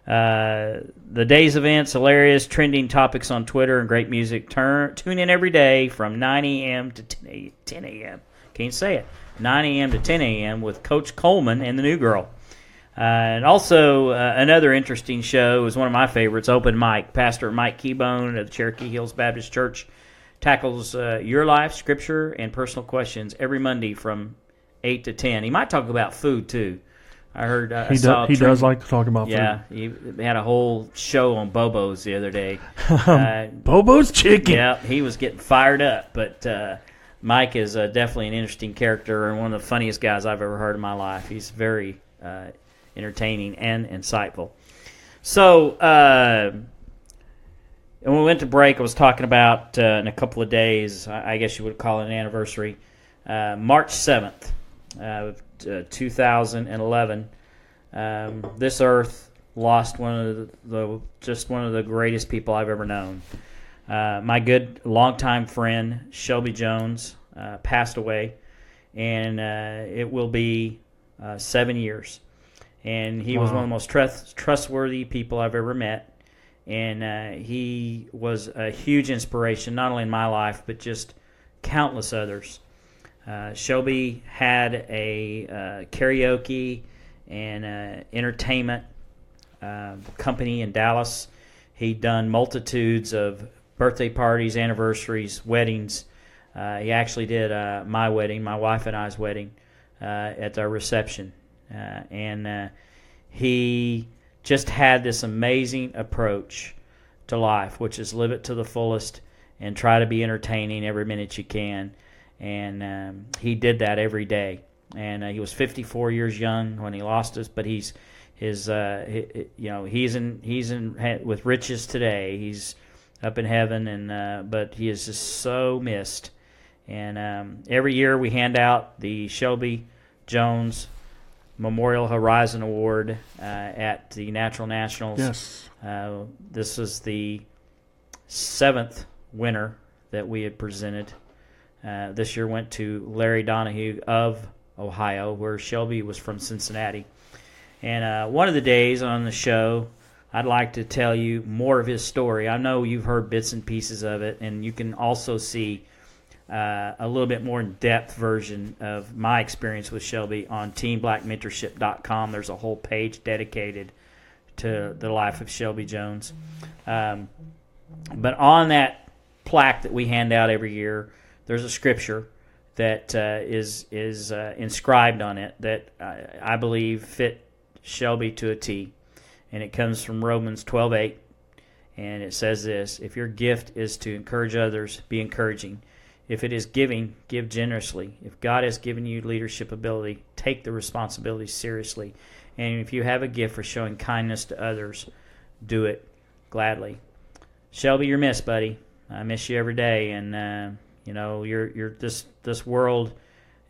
The day's events, hilarious, trending topics on Twitter, and great music. Tune in every day from 9 a.m. to 10 a.m. Can't say it. 9 a.m. to 10 a.m. with Coach Coleman and the new girl. And also another interesting show is one of my favorites, Open Mic. Pastor Mike Keybone of the Cherokee Hills Baptist Church tackles your life, scripture, and personal questions every Monday from 8 to 10. He might talk about food, too. I heard he does like to talk about food. Yeah, he had a whole show on Bobo's the other day. Bobo's chicken. Yeah, he was getting fired up, but Mike is definitely an interesting character and one of the funniest guys I've ever heard in my life. He's very entertaining and insightful. So when we went to break, I was talking about in a couple of days, I guess you would call it an anniversary, March 7th of 2011. This earth lost one of the greatest people I've ever known. My good longtime friend Shelby Jones passed away, and it will be 7 years. And he was one of the most trustworthy people I've ever met, and he was a huge inspiration, not only in my life but just countless others. Shelby had a karaoke and entertainment company in Dallas. He'd done multitudes of birthday parties, anniversaries, weddings. He actually did my wedding, my wife and I's wedding, at our reception. And he just had this amazing approach to life, which is live it to the fullest and try to be entertaining every minute you can. And he did that every day. And he was 54 years young when he lost us, but he's in with riches today. He's up in heaven, and but he is just so missed. And every year we hand out the Shelby Jones Memorial Horizon Award at the Natural Nationals. Yes. This is the 7th winner that we had presented. This year went to Larry Donahue of Ohio, where Shelby was from Cincinnati. And one of the days on the show, I'd like to tell you more of his story. I know you've heard bits and pieces of it, and you can also see a little bit more in-depth version of my experience with Shelby on teamblackmentorship.com. There's a whole page dedicated to the life of Shelby Jones. But on that plaque that we hand out every year, there's a scripture that is inscribed on it that I believe fit Shelby to a T. And it comes from Romans 12:8. And it says this: if your gift is to encourage others, be encouraging. If it is giving, give generously. If God has given you leadership ability, take the responsibility seriously. And if you have a gift for showing kindness to others, do it gladly. Shelby, you're missed, buddy. I miss you every day. And you're this world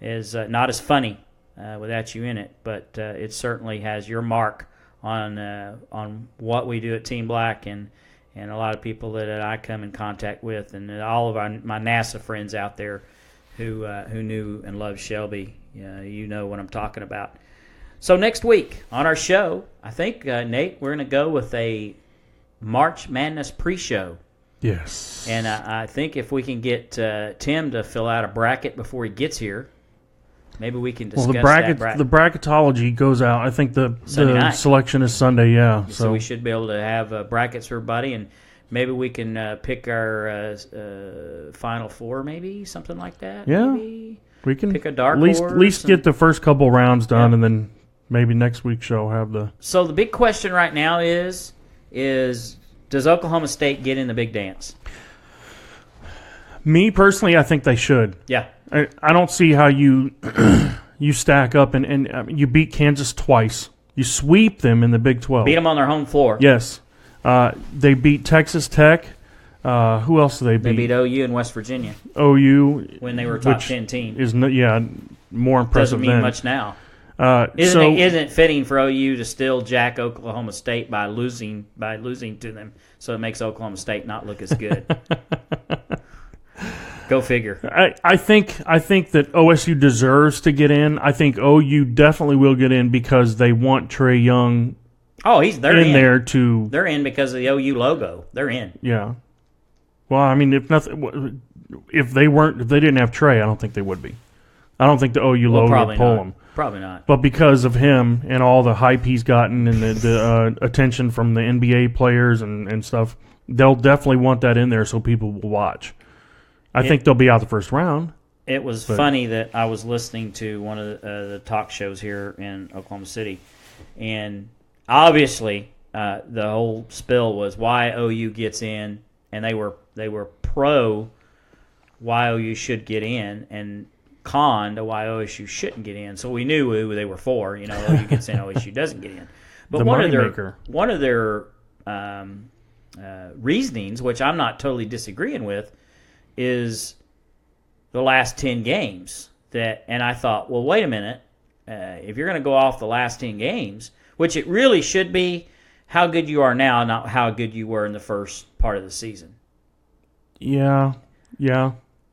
is not as funny without you in it, but it certainly has your mark on what we do at Team Black and a lot of people that I come in contact with, and all of my NASA friends out there who knew and loved Shelby. You know what I'm talking about. So next week on our show, I think, Nate, we're going to go with a March Madness pre-show. Yes. And I think if we can get Tim to fill out a bracket before he gets here, maybe we can discuss the bracketology goes out. I think the selection is Sunday, yeah. So we should be able to have brackets for everybody, and maybe we can pick our Final Four, maybe, something like that. Yeah, maybe. We can pick a dark horse. At least get the first couple rounds done, and then maybe next week's show have the... So the big question right now is does Oklahoma State get in the big dance? Me, personally, I think they should. Yeah. I don't see how you you stack up and you beat Kansas twice. You sweep them in the Big 12. Beat them on their home floor. Yes. They beat Texas Tech. Who else did they beat? They beat OU and West Virginia. OU. When they were a top 10 team. More impressive Doesn't mean then. much now. Isn't it fitting for OU to still jack Oklahoma State by losing to them, so it makes Oklahoma State not look as good? Go figure. I think that OSU deserves to get in. I think OU definitely will get in because they want Trae Young. Oh, they're in there to. They're in because of the OU logo. They're in. Yeah. Well, I mean, if they didn't have Trae, I don't think they would be. I don't think the OU logo would pull them. Probably not. But because of him and all the hype he's gotten and the attention from the NBA players and stuff, they'll definitely want that in there so people will watch. I think they'll be out the first round. It was funny that I was listening to one of the talk shows here in Oklahoma City, and obviously the whole spill was why OU gets in, and they were pro why OU should get in, and con to why OSU shouldn't get in. So we knew who they were for. OU gets in, OSU doesn't get in. But one of their reasonings, which I'm not totally disagreeing with, is the last 10 games. And I thought, well, wait a minute. If you're going to go off the last 10 games, which it really should be how good you are now, not how good you were in the first part of the season. Yeah.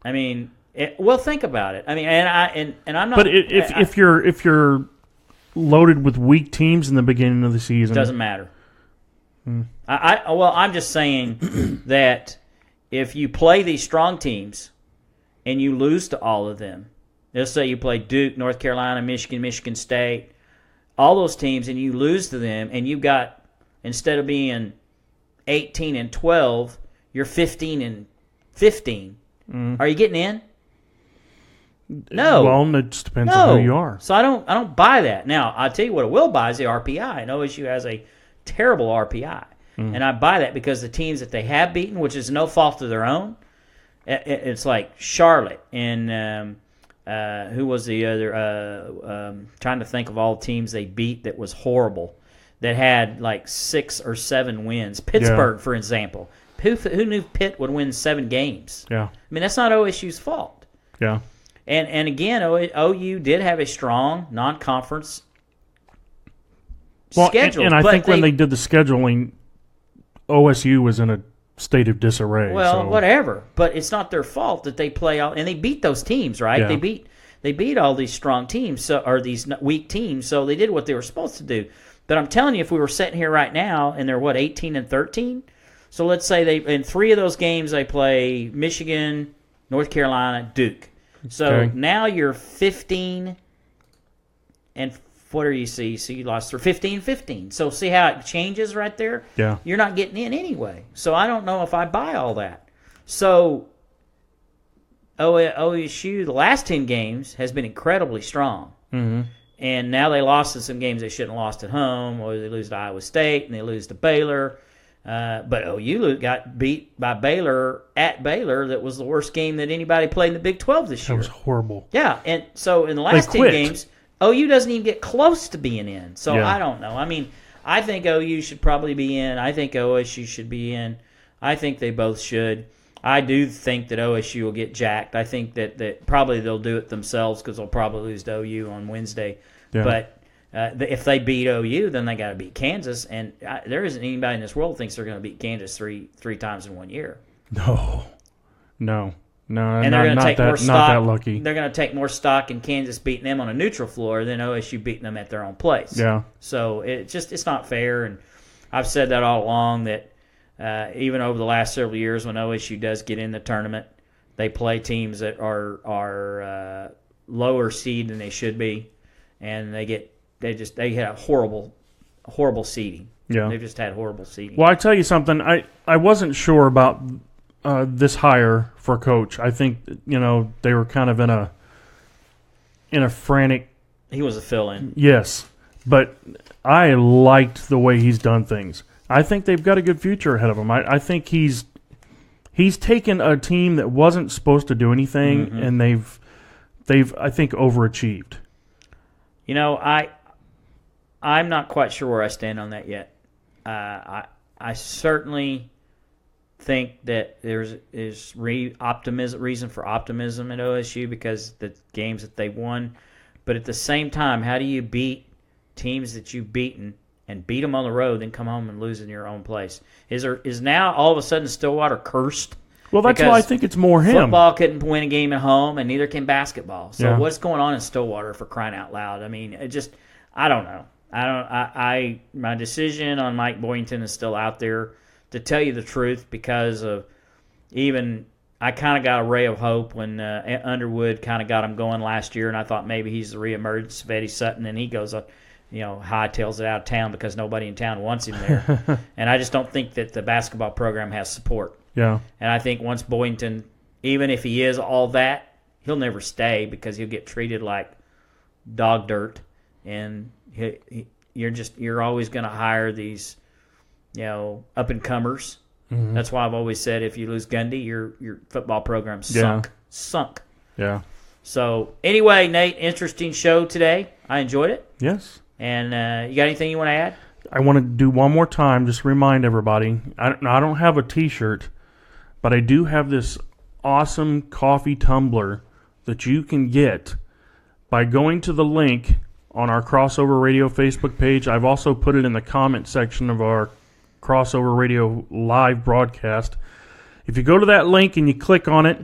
I mean, think about it. I mean, and I'm not. But if you're loaded with weak teams in the beginning of the season, it doesn't matter. I'm just saying that if you play these strong teams and you lose to all of them, let's say you play Duke, North Carolina, Michigan State, all those teams, and you lose to them, and you've got, instead of being 18-12, you're 15-15. Are you getting in? No. Well, it just depends on who you are. So I don't buy that. Now, I'll tell you what it will buy is the RPI. And OSU has a terrible RPI. And I buy that because the teams that they have beaten, which is no fault of their own, it's like Charlotte and who was the other? Trying to think of all the teams they beat that was horrible, that had like 6 or 7 wins. Pittsburgh, for example. Who knew Pitt would win 7 games? Yeah. I mean, that's not OSU's fault. Yeah. And again, OU did have a strong non-conference schedule. And I think when they did the scheduling, OSU was in a state of disarray. Well, whatever. But it's not their fault that they play out, and they beat those teams, right? Yeah. They beat all these strong teams, or these weak teams, so they did what they were supposed to do. But I'm telling you, if we were sitting here right now and they're 18-13, so let's say in 3 of those games they play Michigan, North Carolina, Duke. So now you're 15 and what do you see? So you lost 15-15. So see how it changes right there? Yeah. You're not getting in anyway. So I don't know if I buy all that. So OSU, the last 10 games, has been incredibly strong. Mm-hmm. And now they lost in some games they shouldn't have lost at home, or they lose to Iowa State and they lose to Baylor. But OU got beat by Baylor at Baylor. That was the worst game that anybody played in the Big 12 this year. That was horrible. Yeah, and so in the last 10 games, OU doesn't even get close to being in. So I don't know. I mean, I think OU should probably be in. I think OSU should be in. I think they both should. I do think that OSU will get jacked. I think that probably they'll do it themselves because they'll probably lose to OU on Wednesday. Yeah. But if they beat OU, then they got to beat Kansas. And there isn't anybody in this world who thinks they're going to beat Kansas three times in 1 year. No, and they're going to take more stock. Not that lucky. They're going to take more stock in Kansas beating them on a neutral floor than OSU beating them at their own place. Yeah. So it's not fair, and I've said that all along that even over the last several years when OSU does get in the tournament, they play teams that are lower seed than they should be, and they had horrible seeding. Yeah. They've just had horrible seeding. Well, I tell you something. I wasn't sure about this hire for coach. I think they were kind of in a frantic. He was a fill-in. Yes, but I liked the way he's done things. I think they've got a good future ahead of them. I think he's taken a team that wasn't supposed to do anything, and they've I think overachieved. You know, I'm not quite sure where I stand on that yet. I certainly think that there's reason for optimism at OSU because the games that they won. But at the same time, how do you beat teams that you've beaten and beat them on the road, then come home and lose in your own place? Is now all of a sudden Stillwater cursed? Well, that's why I think it's more him. Football couldn't win a game at home, and neither can basketball. So Yeah. what's going on in Stillwater, for crying out loud? I mean, I don't know. My decision on Mike Boynton is still out there, to tell you the truth, because of I kind of got a ray of hope when Underwood kind of got him going last year, and I thought maybe he's the reemergence of Eddie Sutton, and he goes up, hightails it out of town because nobody in town wants him there. And I just don't think that the basketball program has support. Yeah. And I think once Boynton, even if he is all that, he'll never stay because he'll get treated like dog dirt, and you're always going to hire these, up and comers. Mhm. That's why I've always said if you lose Gundy, your football program's sunk. Yeah. So anyway, Nate, interesting show today. I enjoyed it. Yes. And you got anything you want to add? I want to do one more time, just remind everybody. I don't have a T-shirt, but I do have this awesome coffee tumbler that you can get by going to the link on our Crossover Radio Facebook page. I've also put it in the comment section of our Crossover Radio live broadcast. If you go to that link and you click on it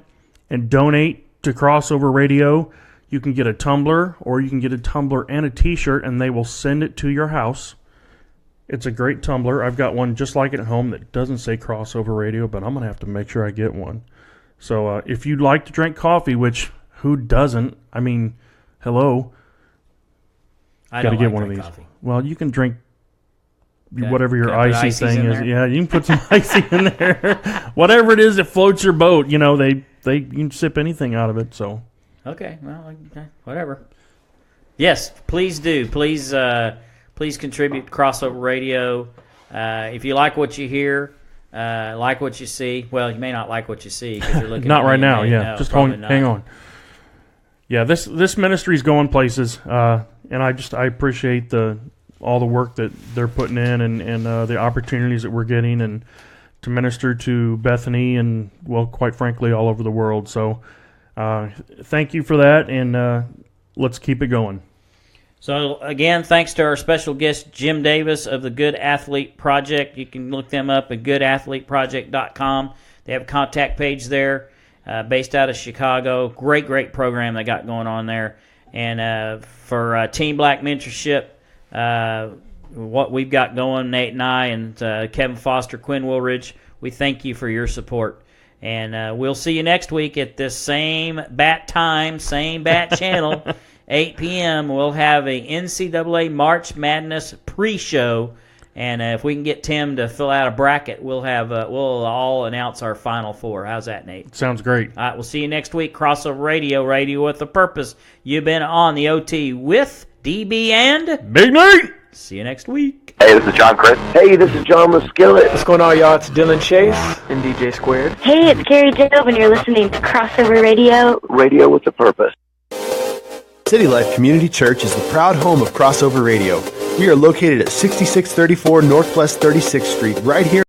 and donate to Crossover Radio, you can get a tumbler, or you can get a tumbler and a T-shirt, and they will send it to your house. It's a great tumbler. I've got one just like it at home that doesn't say Crossover Radio, but I'm going to have to make sure I get one. So if you'd like to drink coffee, which who doesn't? I mean, hello. I Got to don't get like one of drink these. coffee. Well, you can drink Okay. whatever your Can I put icy ices thing in is. there? Yeah, you can put some icy in there. Whatever it is that floats your boat, you can sip anything out of it. So Okay, well, whatever. Yes, please do. Please contribute to Crossover Radio. If you like what you hear, like what you see. Well, you may not like what you see because you're looking not at right me now. and Yeah, no, just probably hang not. on. Yeah, this ministry's going places, and I appreciate all the work that they're putting in and the opportunities that we're getting and to minister to Bethany and, well, quite frankly, all over the world. So thank you for that, and let's keep it going. So, again, thanks to our special guest, Jim Davis of the Good Athlete Project. You can look them up at goodathleteproject.com. They have a contact page there, based out of Chicago. Great program they got going on there. And for Team Black Mentorship, what we've got going, Nate and I, and Kevin Foster, Quinn Woolridge, we thank you for your support. And we'll see you next week at this same bat time, same bat channel, 8 p.m. We'll have a NCAA March Madness pre-show, and if we can get Tim to fill out a bracket, we'll all announce our Final Four. How's that, Nate? Sounds great. All right, we'll see you next week. Crossover Radio, radio with a purpose. You've been on the OT with DB and Big Nate. See you next week. Hey, this is John Chris. Hey, this is John Muskillet. What's going on, y'all? It's Dylan Chase and DJ Squared. Hey, it's Carrie Dove, and you're listening to Crossover Radio. Radio with a purpose. City Life Community Church is the proud home of Crossover Radio. We are located at 6634 Northwest 36th Street, right here